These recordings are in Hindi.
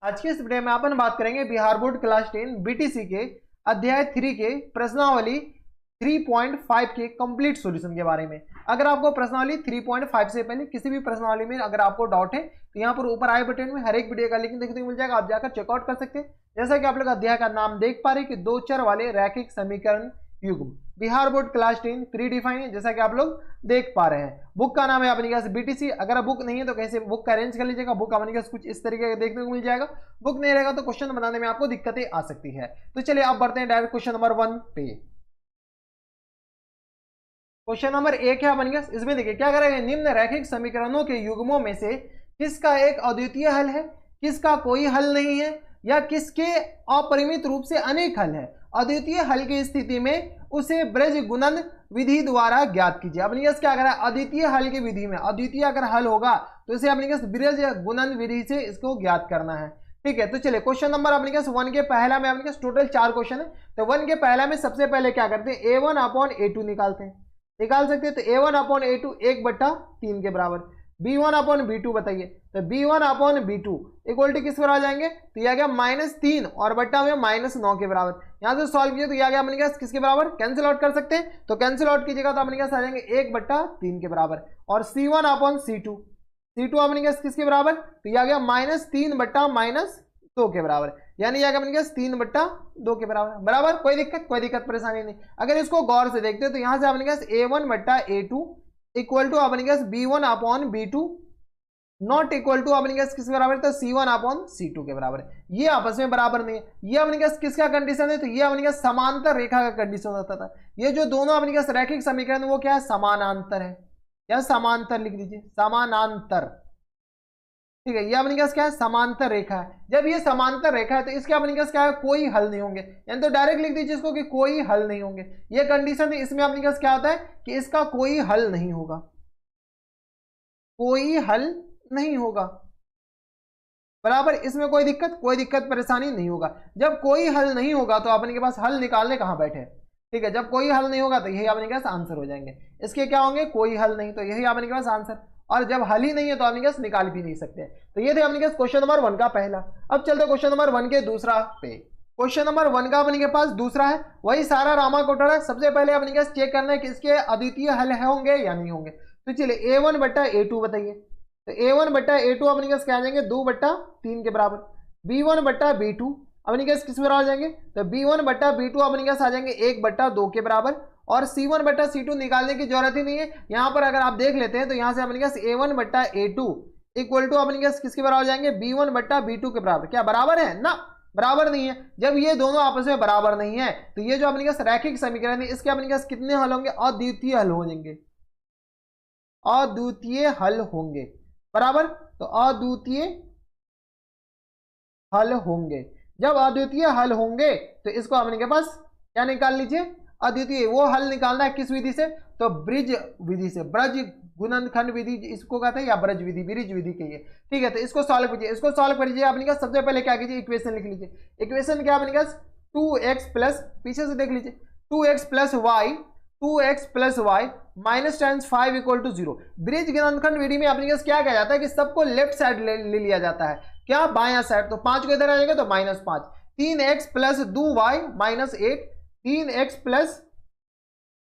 आज के इस वीडियो में अपन बात करेंगे बिहार बोर्ड क्लास 10 बीटीसी के अध्याय 3 के प्रश्नावली 3.5 के कंप्लीट सॉल्यूशन के बारे में। अगर आपको प्रश्नावली 3.5 से पहले किसी भी प्रश्नावली में अगर आपको डाउट है तो यहाँ पर ऊपर आई बटन में हर एक वीडियो का लिंक देखने को मिल जाएगा, आप जाकर चेकआउट कर सकते हैं। जैसा कि आप लोग अध्याय का नाम देख पा रहे हैं कि दो चर वाले रैखिक समीकरण युग्म Bihar board class 10 pre define है, जैसा कि आप लोग देख पा रहे हैं। बुक का नाम है अपने पास बीटीसी। अगर बुक नहीं है तो कैसे बुक का अरेंज कर लीजिएगा। बुक अपने पास कुछ इस तरीके का देखने को मिल जाएगा। बुक नहीं रहेगा तो क्वेश्चन बनाने में आपको दिक्कतें आ सकती है। तो चलिए आप बढ़ते हैं डायरेक्ट क्वेश्चन नंबर 1 पे। क्वेश्चन नंबर 1 है अपने पास, इसमें देखिए क्या करेंगे, निम्न रैखिक समीकरणों के युग्मों में से किसका एक अद्वितीय हल है, किसका कोई हल नहीं है, या किसके अपरिमित रूप से अनेक हल है। अद्वितीय हल की स्थिति में उसे ब्रज गुणन विधि द्वारा ज्ञात कीजिए। अपने पास क्या करा, अद्वितीय हल की विधि में अद्वितीय अगर हल होगा तो इसे अपने पास ब्रज गुणन विधि से इसको ज्ञात करना है। ठीक है, तो चलिए क्वेश्चन नंबर अपने पास 1 के पहला में अपने पास टोटल 4 क्वेश्चन है। तो 1 के पहला में सबसे पहले क्या करते हैं, a1/a2 निकालते हैं, निकाल सकते हैं। तो a1/a2 1/3 के बराबर, b1/b2 बताइए। तो b1/b2 इक्वल टू किस पर आ जाएंगे, तो यह आ गया -3 और बट्टा में -9 के बराबर। यहां से सॉल्व किया तो यह आ गया अपने पास किसके बराबर, कैंसिल आउट कर सकते हैं। तो कैंसिल आउट कीजिएगा तो अपने पास आ जाएंगे 1/3 के बराबर। और c1/c2 अपने पास किसके बराबर, तो यह आ गया -3/-2 के बराबर, यानी यह अपने पास 3/2 के बराबर। बराबर, कोई दिक्कत परेशानी नहीं। अगर इसको गौर से देखते हैं तो यहां से अपने पास a1/a2 इक्वल टू अपने पास b1/b2 नॉट इक्वल टू अपने पास किसके बराबर, तो c1/c2 के बराबर। ये आपस में बराबर नहीं है। ये अपने पास किसका कंडीशन है, तो ये अपने पास समांतर रेखा का कंडीशन होता था। ये जो दोनों अपने पास रैखिक समीकरण वो क्या है, समानांतर है, या समांतर लिख दीजिए, समानांतर। ठीक है, ये अपने पास क्या है, समांतर रेखा है। जब ये समांतर रेखा है तो इसके अपने पास क्या है, कोई हल नहीं होंगे, यानी तो डायरेक्ट लिख दीजिए इसको कि कोई हल नहीं होंगे। ये कंडीशन है, इसमें अपने पास क्या होता है कि इसका कोई हल नहीं होगा, कोई हल नहीं होगा। बराबर, इसमें कोई दिक्कत परेशानी नहीं होगा। जब कोई हल नहीं होगा तो अपने के पास हल निकालने कहां बैठे। ठीक है, जब कोई हल नहीं होगा तो यही अपने के पास आंसर हो जाएंगे। इसके क्या होंगे, कोई हल नहीं, तो यही अपने के पास आंसर। और जब हल ही नहीं है तो अपने के पास निकाल भी नहीं सकते। तो ये थे अपने के पास क्वेश्चन नंबर 1 का पहला। अब चलते क्वेश्चन नंबर 1 के दूसरा पे। क्वेश्चन नंबर 1 का अपने के पास दूसरा है, वही सारा रामा कोटर है। सबसे पहले अपने के पास चेक करना है कि इसके अद्वितीय हल होंगे या नहीं होंगे। तो चलिए a1/a2 बताइए। तो a1/a2 अपने पास क्या आ जाएंगे, 2/3 के बराबर। b1/b2 अपने पास किस बराबर आ जाएंगे, तो b1/b2 अपने पास आ जाएंगे 1/2 के बराबर। और c1/c2 निकालने की जरूरत ही नहीं है। यहां पर अगर आप देख लेते हैं तो यहां से अपने पास a1/a2 इक्वल टू अपने पास किसके बराबर हो जाएंगे, b1/b2 के बराबर। क्या बराबर है ना, बराबर नहीं है। जब ये दोनों आपस में बराबर नहीं है तो ये जो अपने पास रैखिक समीकरण है इसके अपने पास कितने हल होंगे, अद्वितीय हल हो जाएंगे, अद्वितीय हल होंगे। बराबर, तो अद्वितीय हल होंगे। जब अद्वितीय हल होंगे तो इसको अपने के पास क्या निकाल लीजिए, अद्वितीय। वो हल निकालना है किस विधि से, तो ब्रिज विधि से, ब्रज गुणनखंड विधि इसको कहते हैं, या ब्रज विधि, ब्रिज विधि कहिए। ठीक है, तो इसको सॉल्व कीजिए। इसको सॉल्व कर लीजिए अपने पास सबसे पहले क्या कीजिए, इक्वेशन लिख लीजिए। इक्वेशन क्या अपने पास 2x प्लस, पीछे से देख लीजिए, 2x plus y -tan5 equal to 0। ब्रिज गुणनखंड विधि में अपने पास क्या कहा जाता है कि सबको लेफ्ट साइड ले लिया जाता है, क्या बायां साइड। तो 5 को इधर आ जाएगा तो -5, 3x plus 2y -8, 3x plus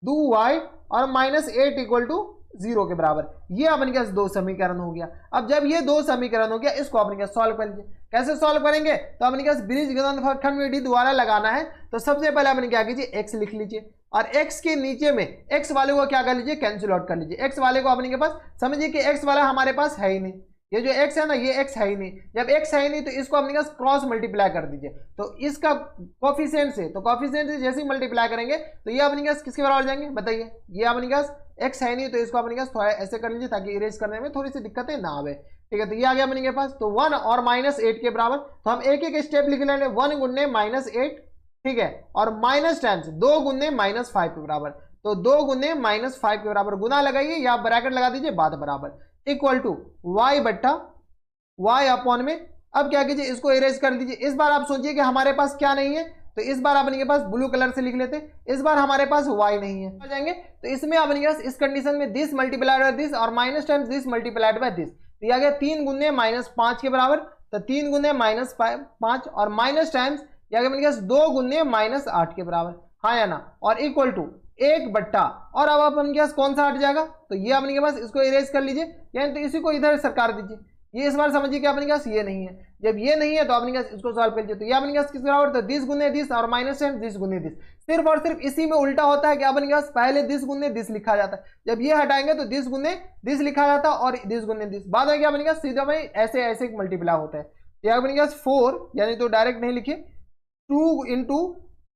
2y और -8 इक्वल टू 0 के बराबर। ये अपने पास दो समीकरण हो गया। अब जब ये दो समीकरण हो गया इसको अपने पास सॉल्व कर लीजिए। कैसे सॉल्व करेंगे, तो अपने पास ब्रिज गुणनखंड विधि द्वारा लगाना है। तो सबसे पहले अपने क्या कीजिए, x लिख लीजिए और x के नीचे में x वाले को क्या कर लीजिए, कैंसिल आउट कर लीजिए। x वाले को अपने के पास समझिए कि x वाला हमारे पास है ही नहीं, ये जो x है ना ये x है ही नहीं। जब x है ही नहीं तो इसको अपने पास क्रॉस मल्टीप्लाई कर दीजिए। तो इसका कोफिशिएंट से, तो कोफिशिएंट से जैसे ही मल्टीप्लाई करेंगे तो ये अपने पास किसके बराबर हो जाएंगे, बताइए। ये अपने पास x है नहीं तो इसको अपने पास थोड़ा ऐसे कर लीजिए ताकि इरेज करने में थोड़ी सी दिक्कतें ना आवे। ठीक है, तो ये आ गया अपने के पास, तो 1 और -8 के बराबर। तो हम एक एक स्टेप लिख लेंगे, 1 गुने -8, ठीक है, और -10 2 गुने -5 के बराबर। तो 2 गुने -5 के बराबर, गुना लगाइए या ब्रैकेट लगा दीजिए, बाद बराबर, इक्वल टू y अपॉन में। अब क्या कीजिए, इसको इरेज कर दीजिए। इस बार आप सोचिए कि हमारे पास क्या नहीं है, तो इस बार अपने के पास ब्लू कलर से लिख लेते हैं। इस बार हमारे पास y नहीं है, आ जाएंगे। तो इसमें अपने के पास इस कंडीशन में दिस मल्टीप्लाइड बाय दिस और -10 दिस मल्टीप्लाइड बाय दिस। तो ये आ गया 3 गुने -5 के बराबर। तो 3 गुने -5 और माइनस टाइम्स या अपने पास 2 गुने -8 के बराबर, हाँ या ना, और इक्वल टू 1 बट्टा, और अब अपने पास कौन सा हट जाएगा, तो ये अपने के पास इसको इरेज कर लीजिए, यानी तो इसी को इधर सरकार दीजिए। ये इस बार समझिए कि अपने पास ये नहीं है, जब ये नहीं है तो अपने पास इसको सॉल्व कर लीजिए, तो ये अपने पास किस बराबर, तो 10 गुने 10 और माइनस टाइम्स 10 गुने 10। सिर्फ और सिर्फ इसी में उल्टा होता है कि अपने पास पहले 10 गुने 10 लिखा जाता है, जब ये हटाएंगे तो 10 गुने 10 लिखा जाता है और 10 गुने 10 बाद में क्या अपने पास सीधा में ऐसे ऐसे मल्टीप्लाई होता है। ये अपने पास 4 यानी तो डायरेक्ट नहीं लिखिए, 2 इंटू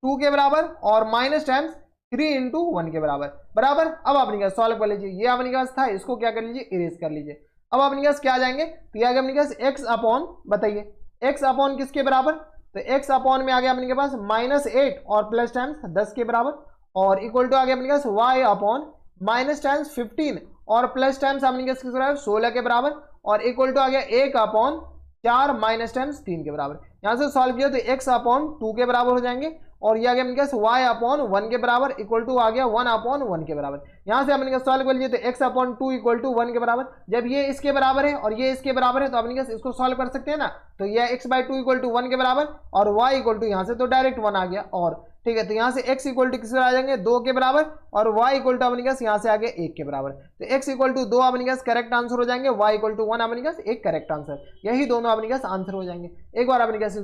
2 के बराबर और माइनस टाइम्स 3 इंटू 1 के बराबर। अब अपने पास सॉल्व कर लीजिए, ये अपने पास था, इसको क्या कर लीजिए, इरेज कर लीजिए। अब अपने पास क्या आ जाएंगे, तो ये आ गया अपने पास x अपॉन, बताइए x अपॉन किसके बराबर, तो x अपॉन में आ गया अपने पास -8 और प्लस टाइम्स 10 के बराबर, और इक्वल टू आ गया अपने पास y अपॉन माइनस टाइम्स 15 और प्लस टाइम्स अपने पास किसके बराबर, 16 के बराबर, और इक्वल टू आ गया 1 अपॉन 4 माइनस टाइम्स 3 के बराबर। यहां से सॉल्व किया तो x अपॉन 2 के बराबर हो जाएंगे, और ये आ गया अपने पास y अपॉन 1 के बराबर, इक्वल टू आ गया 1 अपॉन 1 के बराबर। यहां से अपने पास सॉल्व कर लीजिए तो x अपॉन 2 इक्वल टू 1 के बराबर, जब ये इसके बराबर है और ये इसके बराबर है तो अपने पास इसको सॉल्व कर सकते हैं ना, तो ये x/2 इक्वल टू 1 के बराबर और y इक्वल टू यहाँ से तो डायरेक्ट 1 आ गया, और ठीक है, तो यहाँ से x इक्वल टू किसके आ जाएंगे, 2 के बराबर, और y इक्वल टू अपने पास यहाँ से आ गया 1 के बराबर, तो x इक्वल टू 2 अपने पास करेक्ट आंसर हो जाएंगे, y इक्वल टू 1 अपने पास एक करेक्ट आंसर, यही दोनों अपने पास आंसर हो जाएंगे। एक बार अपने पास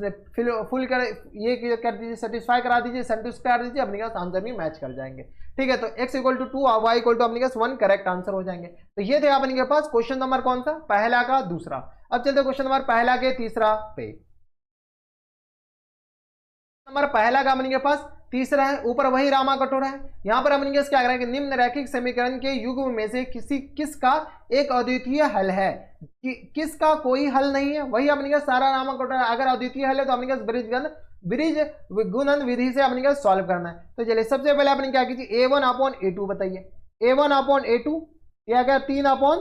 फुल कर ये कर दीजिए, सेटिस्फाई करा दीजिए, संतुष्ट कर दीजिए, अपने पास आंसर भी मैच कर जाएंगे। ठीक है, तो x इक्वल टू 2 और y इक्वल टू अपने पास 1 करेक्ट आंसर हो जाएंगे। तो ये थे अपने के पास क्वेश्चन नंबर कौन सा, पहला का दूसरा। अब चलते क्वेश्चन नंबर पहला के तीसरा पे। नंबर पहला का अपने के पास तीसरा है, ऊपर वही रामा कटोरा है। यहां पर अपने क्या कह रहा है कि निम्न रैखिक समीकरण के युग्म में से किसका एक अद्वितीय हल है, किसका कोई हल नहीं है, वही अपने का सारा रामा कटोरा। अगर अद्वितीय हल है तो अपने का ब्रिज गुणन विधि से अपने का सॉल्व करना है। तो चलिए सबसे पहले अपने क्या कीजिए, a1 अपॉन a2 बताइए, a1 अपॉन a2 यह क्या 3 अपॉन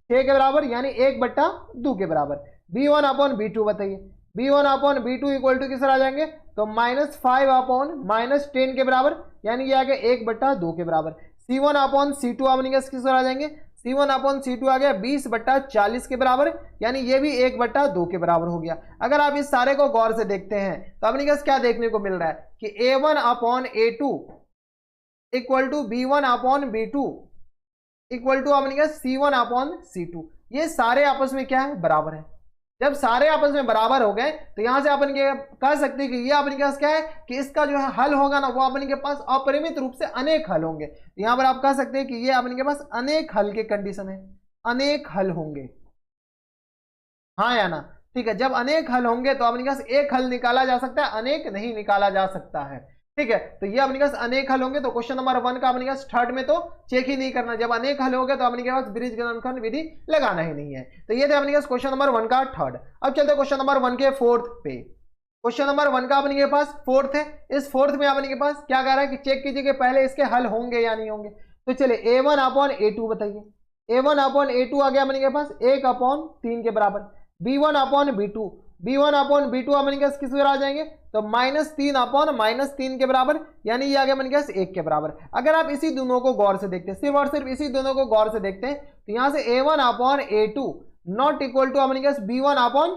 6 के बराबर यानी 1/2 के बराबर, b1 अपॉन b2 बताइए, b1 upon b2 equal to किस आ जाएंगे, तो -5 अपॉन -10 के बराबर यानी ये आ गया 1/2 के बराबर, c1 अपॉन c2 अपने किस आ जाएंगे, c1 अपॉन c2 आ गया 20/40 के बराबर यानी ये भी 1/2 के बराबर हो गया। अगर आप इस सारे को गौर से देखते हैं तो अपने पास क्या देखने को मिल रहा है कि a1 upon a2 equal to b1 upon b2 equal to अपने पास c1 अपॉन c2, ये सारे आपस में क्या है, बराबर है। जब सारे आपस में बराबर हो गए तो यहां से अपन कह सकते हैं कि ये अपने पास क्या है कि इसका जो है हल होगा ना वो अपने के पास अपरिमित रूप से अनेक हल होंगे। यहां पर आप कह सकते हैं कि ये अपने के पास अनेक हल के कंडीशन है, अनेक हल होंगे, हाँ या ना। ठीक है, जब अनेक हल होंगे तो अपने पास एक हल निकाला जा सकता है, अनेक नहीं निकाला जा सकता है। ठीक है, तो ये अपने पास अनेक हल होंगे, तो क्वेश्चन नंबर 1 का अपने पास थर्ड में तो चेक ही नहीं करना, जब अनेक हल होंगे तो अपने पास ब्रिज गुणनखंड विधि लगाना ही नहीं है। तो ये थे अपने पास क्वेश्चन नंबर 1 का थर्ड। अब चलते क्वेश्चन नंबर 1 के फोर्थ पे। क्वेश्चन नंबर 1 का अपने के पास फोर्थ है, इस फोर्थ में अपने के पास क्या कह रहा है कि चेक कीजिए कि पहले इसके हल होंगे या नहीं होंगे। तो चलिए a1 अपॉन a2 बताइए, a1 अपॉन a2 आ गया अपने के पास 1 अपॉन 3 के बराबर, b1 upon b2 b1 upon b2 अपने के किस आ जाएंगे, तो -3 अपॉन -3 के बराबर यानी ये आ गया अपने के 1 के बराबर। अगर आप इसी दोनों को गौर से देखते हैं, सिर्फ और सिर्फ इसी दोनों को गौर से देखते हैं, तो यहां से a1 upon a2 not equal to अपने के b1 अपॉन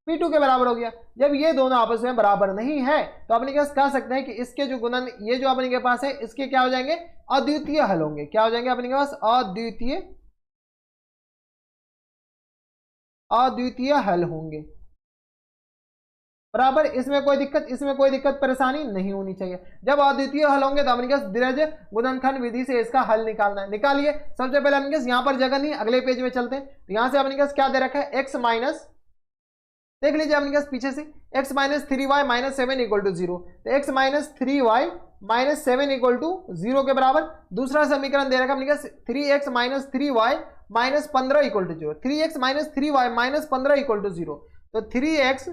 b2 के बराबर हो गया। जब ये दोनों आपस में बराबर नहीं है तो अपने के कह सकते हैं कि इसके जो गुणन ये जो अपने के पास है इसके क्या हो जाएंगे, अद्वितीय हल होंगे। क्या हो जाएंगे अपने के पास, अद्वितीय हल होंगे, बराबर। इसमें कोई दिक्कत परेशानी नहीं होनी चाहिए। जब अद्वितीय हल होंगे तो अपने पास ब्रिज गुणनखंड विधि से इसका हल निकालना है। निकालिए, सबसे पहले अपने पास यहाँ पर जगह नहीं, अगले पेज में चलते हैं। तो यहाँ से अपने पास क्या दे रखा है, x माइनस, देख लीजिए अपने पास पीछे से x minus 3y minus 7 equal to 0, तो x minus 3y minus 7 equal to 0 के बराबर। दूसरा समीकरण दे रखा है अपने पास 3x minus 3y minus 15 equal to 0, 3x minus 3y minus 15 equal to 0, तो 3x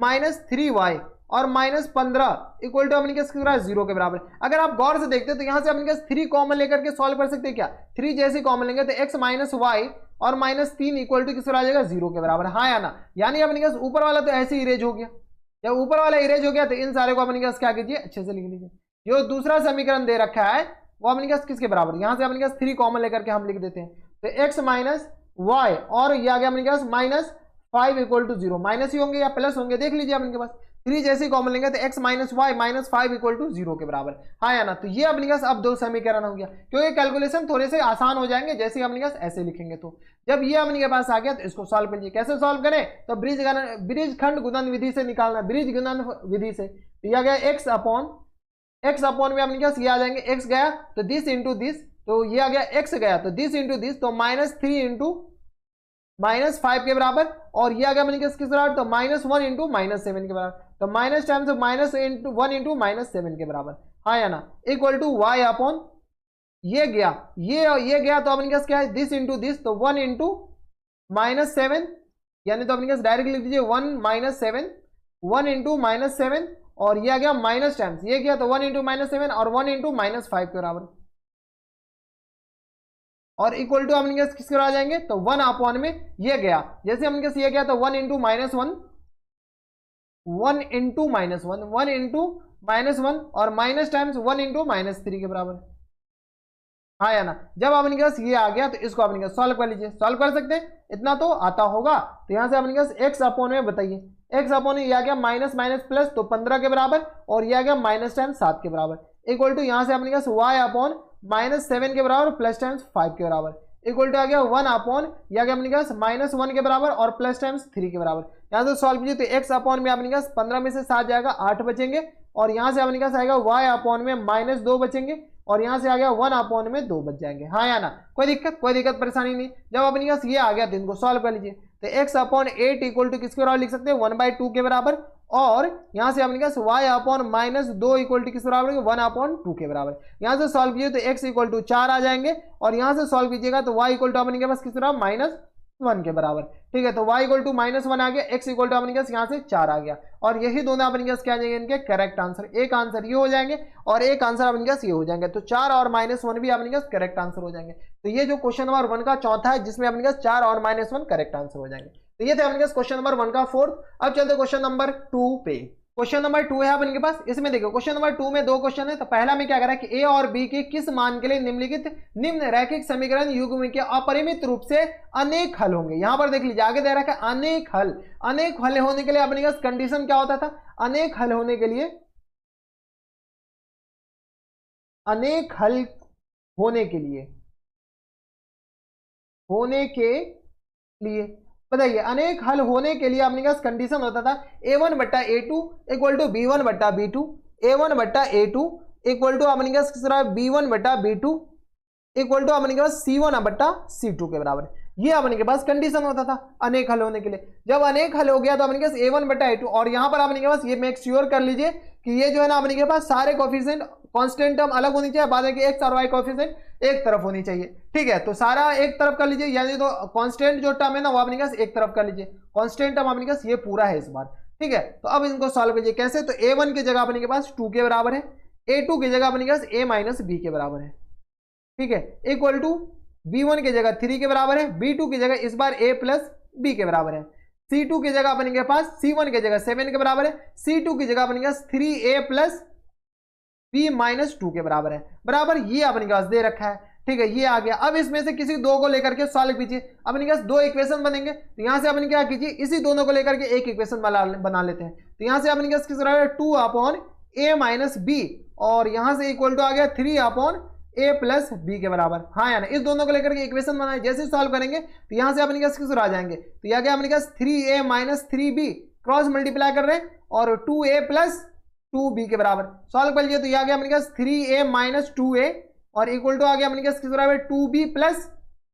माइनस 3y और माइनस 15 इक्वल टू अपने किस 0 के बराबर। अगर आप गौर से देखते हैं तो यहां से अपने 3 कॉमन लेकर के सॉल्व कर सकते हैं। क्या 3 जैसे कॉमन लेंगे तो x माइनस वाई और माइनस 3 इक्वल टू किस आ जाएगा, 0 के बराबर, हाँ या ना। यानी अपने पास ऊपर वाला तो ऐसे इरेज हो गया। जब ऊपर वाला इरेज हो गया तो इन सारे को अपने पास क्या कीजिए, अच्छे से लिख लीजिए। जो दूसरा समीकरण दे रखा है वो अपने पास किसके बराबर, यहां से अपने पास 3 कॉमन लेकर के हम लिख देते हैं, तो x माइनस वाई और ये आ गया अपने पास माइनस 5 इक्वल टू 0, माइनस ही होंगे या प्लस होंगे देख लीजिए अपने के पास। 3 जैसे कॉमन लेंगे तो x minus y minus 5 equal to 0 के बराबर, हाँ या ना। तो ये अपने पास अब दो समीकरण हो गया, क्योंकि कैलकुलेशन थोड़े से आसान हो जाएंगे जैसे अपने पास ऐसे लिखेंगे। तो जब ये अपने के पास आ गया तो इसको सॉल्व कीजिए। कैसे सॉल्व करें, तो ब्रिज खंड गुणन विधि से निकालना, ब्रिज गुणन विधि से। तो यह गया x अपॉन में अपने पास ये आ जाएंगे, x गया तो दिस इंटू दिस, तो ये आ गया x गया तो दिस इंटू दिस, तो -3 इंटू -5 के बराबर, और ये आ गया अपने किस बराबर, तो -1 इंटू -7 के बराबर, तो माइनस टाइम्स -1 इंटू -7 के बराबर, हाँ या ना, इक्वल टू y अपॉन ये गया ये गया तो अपने पास क्या है, दिस इंटू दिस, तो 1 इंटू -7, यानी तो अपने पास डायरेक्ट लिख दीजिए 1 इंटू -7, और ये आ गया माइनस टाइम्स ये गया तो 1 इंटू -7 और 1 इंटू -5 के बराबर, और इक्वल टू अपने पास किसके आ जाएंगे, तो 1 अपॉन में ये गया, जैसे अपने पास ये गया तो 1 इंटू -1, 1 इंटू -1, 1 इंटू -1 और माइनस टाइम्स 1 इंटू -3 के बराबर, हाँ या ना। जब अपने पास ये आ गया तो इसको अपने पास सॉल्व कर लीजिए, सॉल्व कर सकते हैं, इतना तो आता होगा। तो यहाँ से अपने पास x अपॉन में बताइए, x अपॉन में ये आ गया माइनस माइनस प्लस, तो 15 के बराबर, और ये आ गया माइनस टाइम्स 7 के बराबर, इक्वल टू यहाँ से अपने पास y अपॉन -7 के बराबर प्लस टाइम्स 5 के बराबर, इक्वल टू आ गया 1 अपॉन ये आ गया अपने पास -1 के बराबर और प्लस टाइम्स 3 के बराबर। यहाँ से सॉल्व कीजिए तो x अपॉन में अपने पास 15 में से 7 जाएगा 8 बचेंगे, और यहाँ से अपने पास आएगा y अपॉन में -2 बचेंगे, और यहाँ से आ गया 1 अपॉन में 2 बच जाएंगे, हाँ या ना। कोई दिक्कत परेशानी नहीं। जब अपने पास ये आ गया तो इनको सॉल्व कर लीजिए, तो x अपॉन 8 इक्वल टू किसके बराबर लिख सकते हैं, 1/2 के बराबर, और यहाँ से अपने पास y अपॉन -2 इक्वल टू किस बराबर, 1 अपॉन 2 के बराबर। यहाँ से सॉल्व कीजिए तो x इक्वल टू 4 आ जाएंगे, और यहाँ से सॉल्व कीजिएगा तो y इक्वल टू अपने के पास किस बराबर, -1 के बराबर, ठीक है। तो y इक्वल टू -1 आ गया, x इक्वल टू अपने पास यहाँ से 4 आ गया, और यही दोनों अपने पास क्या आ जाएंगे इनके करेक्ट आंसर। एक आंसर ये हो जाएंगे और एक आंसर अपने पास ये हो जाएंगे, तो 4 और -1 भी अपने पास करेक्ट आंसर हो जाएंगे। तो ये जो क्वेश्चन नंबर 1 का चौथा है जिसमें अपने पास 4 और -1 करेक्ट आंसर हो जाएंगे। तो ये थे अपने पास क्वेश्चन नंबर 1 का फोर्थ। अब चलते क्वेश्चन नंबर 2 पे। क्वेश्चन नंबर 2 है अपने के पास, इसमें देखो क्वेश्चन नंबर 2 में दो क्वेश्चन है। तो पहला में क्या करा कि a और b के किस मान के लिए निम्नलिखित निम्न रैखिक समीकरण युग्म के अपरिमित रूप से अनेक हल होंगे। यहां पर देख लीजिए आगे दे रखा है अनेक हल होने के लिए अपने पास कंडीशन क्या होता था, अनेक हल होने के लिए बताइए, अनेक हल होने के लिए अपने पास कंडीशन होता था a1 बट्टा a2 इक्वल टू b1 बट्टा b2, a1 बट्टा a2 इक्वल टू अपने पास किस तरह b1 बट्टा b2 इक्वल टू अपने पास c1 बट्टा c2 के बराबर। ये अपने के पास कंडीशन होता था अनेक हल होने के लिए। जब अनेक हल हो गया तो अपने पास a1 बट्टा a2, और यहाँ पर अपने के पास ये मेक श्योर कर लीजिए कि ये जो है ना अपने के पास सारे कोफिशिएंट कांस्टेंट टर्म अलग होनी चाहिए, बाद में एक्स और वाई कोफिशिएंट एक तरफ होनी चाहिए, ठीक है। तो सारा एक तरफ कर लीजिए, यानी तो कांस्टेंट जो टर्म है ना वो अपने पास एक तरफ कर लीजिए, कांस्टेंट टर्म अपने पास ये पूरा है इस बार, ठीक है। तो अब इनको सॉल्व कीजिए कैसे, तो a1 की जगह अपने के पास 2 के बराबर है, a2 की जगह अपने के पास a माइनस b के बराबर है, ठीक है, इक्वल टू b1 की जगह 3 के बराबर है, b2 की जगह इस बार a प्लस b के बराबर है, c2 की जगह अपने के पास c1 की जगह 7 के बराबर है, c2 की जगह अपने के पास 3a प्लस b माइनस 2 के बराबर है, बराबर ये अपने के पास दे रखा है, ठीक है। ये आ गया। अब इसमें से किसी दो को लेकर के सॉल्व कीजिए, अपने के पास दो इक्वेशन बनेंगे, तो यहां से अपने क्या कीजिए इसी दोनों को लेकर के एक इक्वेशन बना लेते हैं। तो यहां से अपने के पास किस बराबर है 2 अपॉन a माइनस b, और यहां से इक्वल टू आ गया 3 अपॉन a प्लस b के बराबर, हाँ या ना। इस दोनों को लेकर के इक्वेशन बनाए, जैसे सॉल्व करेंगे तो यहां से अपने के पास किस आ जाएंगे, तो यह गया अपने के पास 3a minus 3b cross multiply कर रहे हैं और 2a प्लस 2b के बराबर सॉल्व कर लीजिए, तो यह आ गया अपने के पास 3a माइनस 2a और इक्वल टू आ गया अपने के पास किस बराबर 2b प्लस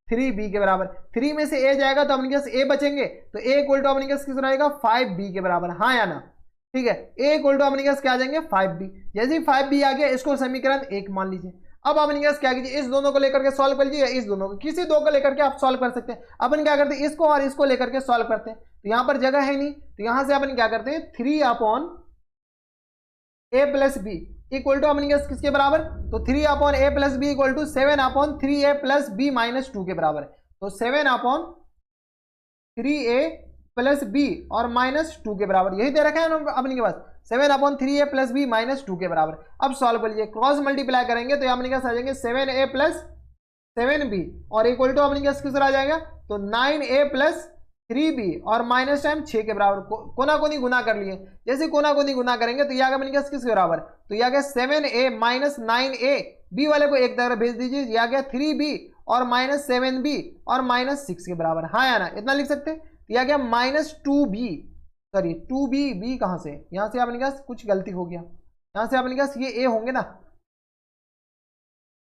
3b के बराबर। 3 में से a जाएगा तो अपने के पास a बचेंगे, तो a इक्वल टू अपने के पास किस रहेगा 5b के बराबर, हाँ या ना, ठीक है। a इक्वल टू अपने के पास क्या आ जाएंगे 5b, जैसे ही 5b आ गया इसको समीकरण 1 मान लीजिए। अब अपने के पास क्या कीजिए इस दोनों को लेकर के सॉल्व कर लीजिए, इस दोनों को किसी दो को लेकर के आप सॉल्व कर सकते हैं। अपन क्या करते हैं इसको और इसको लेकर के सॉल्व करते हैं, तो यहां पर जगह है नहीं, तो यहां से अपन क्या करते हैं 3 upon a plus b equal to अपने के पास किसके बराबर, तो 3 upon a plus b equal to 7 upon 3a plus b minus 2 के बराबर है। तो 7 अपॉन 3a प्लस b और माइनस 2 के बराबर, यही दे रखा है ना अपने के पास 7 upon 3a plus b minus 2 के बराबर। अब सॉल्व कर लीजिए, क्रॉस मल्टीप्लाई करेंगे तो अपने के पास आ जाएंगे 7a प्लस 7b और इक्वल टू अपने के पास किस आ जाएगा, तो 9a प्लस 3b और माइनस टाइम 6 के बराबर, कोना कोनी गुना कर लिए, जैसे कोना कोनी गुना करेंगे तो ये आगे बन गया किसके बराबर, तो ये आ गया 7a माइनस 9a, बी वाले को एक तरफ भेज दीजिए, ये आ गया 3b और माइनस 7b और माइनस 6 के बराबर, हाँ या ना, इतना लिख सकते हैं। तो ये आ गया minus 2b, sorry 2b, b कहाँ से, यहाँ से आपने कहा कुछ गलती हो गया, यहाँ से आपने कहा ये a होंगे ना,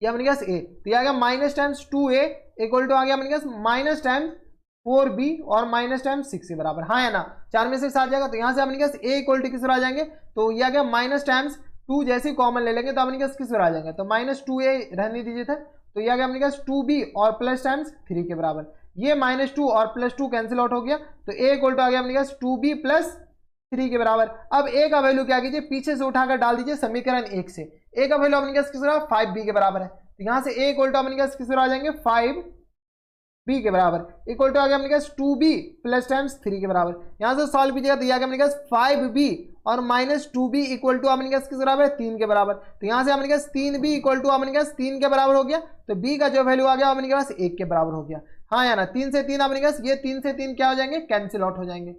ये आपने कहा a, तो ये आ गया minus times 2a equal to आ गया आपने कहा माइनस टाइम्स 4b और माइनस टाइम 6 के बराबर, हाँ या ना, 4 में से 6 आ जाएगा, तो यहाँ से आपने कहा a इक्वल टू किस पर आ जाएंगे, तो ये आ गया माइनस टाइम्स 2, जैसे कॉमन ले लेंगे तो आपने कहा किस पर आ जाएंगे, तो माइनस 2a रहने दीजिए था, तो ये आ गया आपने कहा 2b और प्लस टाइम्स 3 के बराबर, ये माइनस 2 और प्लस 2 कैंसिल आउट हो गया, तो a इक्वल टू आ गया आपने कहा 2b प्लस 3 के बराबर। अब a का वैल्यू क्या कीजिए, पीछे से उठाकर डाल दीजिए समीकरण 1 से, a का वैल्यू आपने कहा किस बराबर 5b के बराबर है, तो यहाँ से a इक्वल टू आपने कहा किस बराबर आ जाएंगे 5b के बराबर इक्वल टू आ गया अपने पास 2b प्लस टाइम्स 3 के बराबर, यहाँ से सॉल्व कीजिएगा तो ये आ गया अपने पास 5b और माइनस 2b इक्वल टू अपने पास किस बराबर है 3 के बराबर, तो यहाँ से अपने पास 3b इक्वल टू अपने पास 3 के बराबर हो गया, तो b का जो वैल्यू आ गया अपने पास 1 के बराबर हो गया, हाँ या ना, 3 से 3 अपने पास, ये 3 से 3 क्या हो जाएंगे, कैंसिल आउट हो जाएंगे,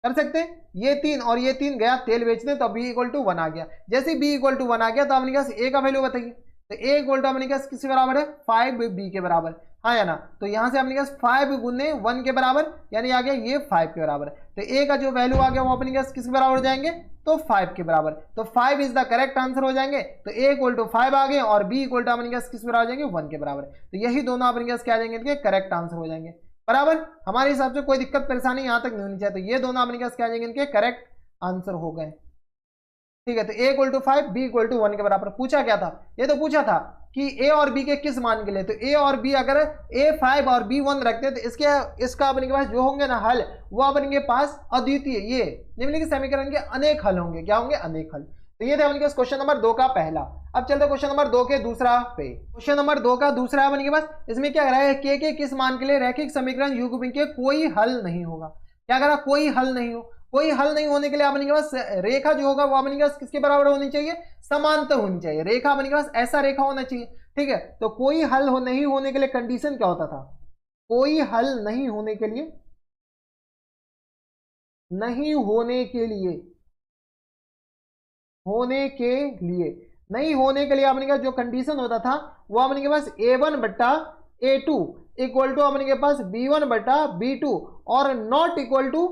कर सकते हैं, ये 3 और ये 3 गया तेल बेचने, तो b इक्वल टू 1 आ गया, जैसे b इक्वल टू 1 आ गया तो अपने पास a का वैल्यू बताइए, तो a इक्वल टू अपने पास किसके बराबर है 5b के बराबर, हाँ या ना, तो यहां से अपने पास 5 गुने 1 के बराबर यानी आ गया ये 5 के बराबर, तो a का जो वैल्यू आ गया वो अपने पास किसके बराबर हो जाएंगे, तो 5 के बराबर, तो 5 इज द करेक्ट आंसर हो जाएंगे, तो a इक्वल टू 5 आ गए और b इक्वल टू अपने पास किस बराबर आ जाएंगे 1 के बराबर, तो यही दोनों अपने पास क्या आ जाएंगे इनके करेक्ट आंसर हो जाएंगे बराबर, हमारे हिसाब से कोई दिक्कत परेशानी यहां तक नहीं होनी चाहिए, तो ये दोनों अपने पास क्या आ जाएंगे इनके करेक्ट आंसर हो गए, ठीक है, तो a equal to 5 b equal to 1 के बराबर। पूछा क्या था, ये तो पूछा था कि a और b के किस मान के लिए, तो a और b अगर a 5 और b 1 रखते हैं तो इसका अपने के पास जो होंगे ना हल वो अपने के पास अद्वितीय, ये निम्नलिखित समीकरण के अनेक हल होंगे, क्या होंगे अनेक हल, तो ये थे अपने के पास क्वेश्चन नंबर 2 का पहला। अब चलते क्वेश्चन नंबर 2 के दूसरा पे, क्वेश्चन नंबर 2 का दूसरा अपने के पास, इसमें क्या कह रहा है के किस मान के लिए रैखिक समीकरण युग्म के कोई हल नहीं होगा, क्या कह रहा कोई हल नहीं हो, कोई हल नहीं होने के लिए अपने के पास रेखा जो होगा वो अपने के पास किसके बराबर होनी चाहिए, समांतर होनी चाहिए, रेखा अपने के पास ऐसा रेखा होना चाहिए, ठीक है, तो कोई हल नहीं होने के लिए कंडीशन क्या होता था, कोई हल नहीं होने के लिए, नहीं होने के लिए, होने के लिए, नहीं होने के लिए अपने का जो कंडीशन होता था वो अपने के पास a1 बट्टा a2 इक्वल टू अपने के पास b1 बट्टा b2 और नॉट इक्वल टू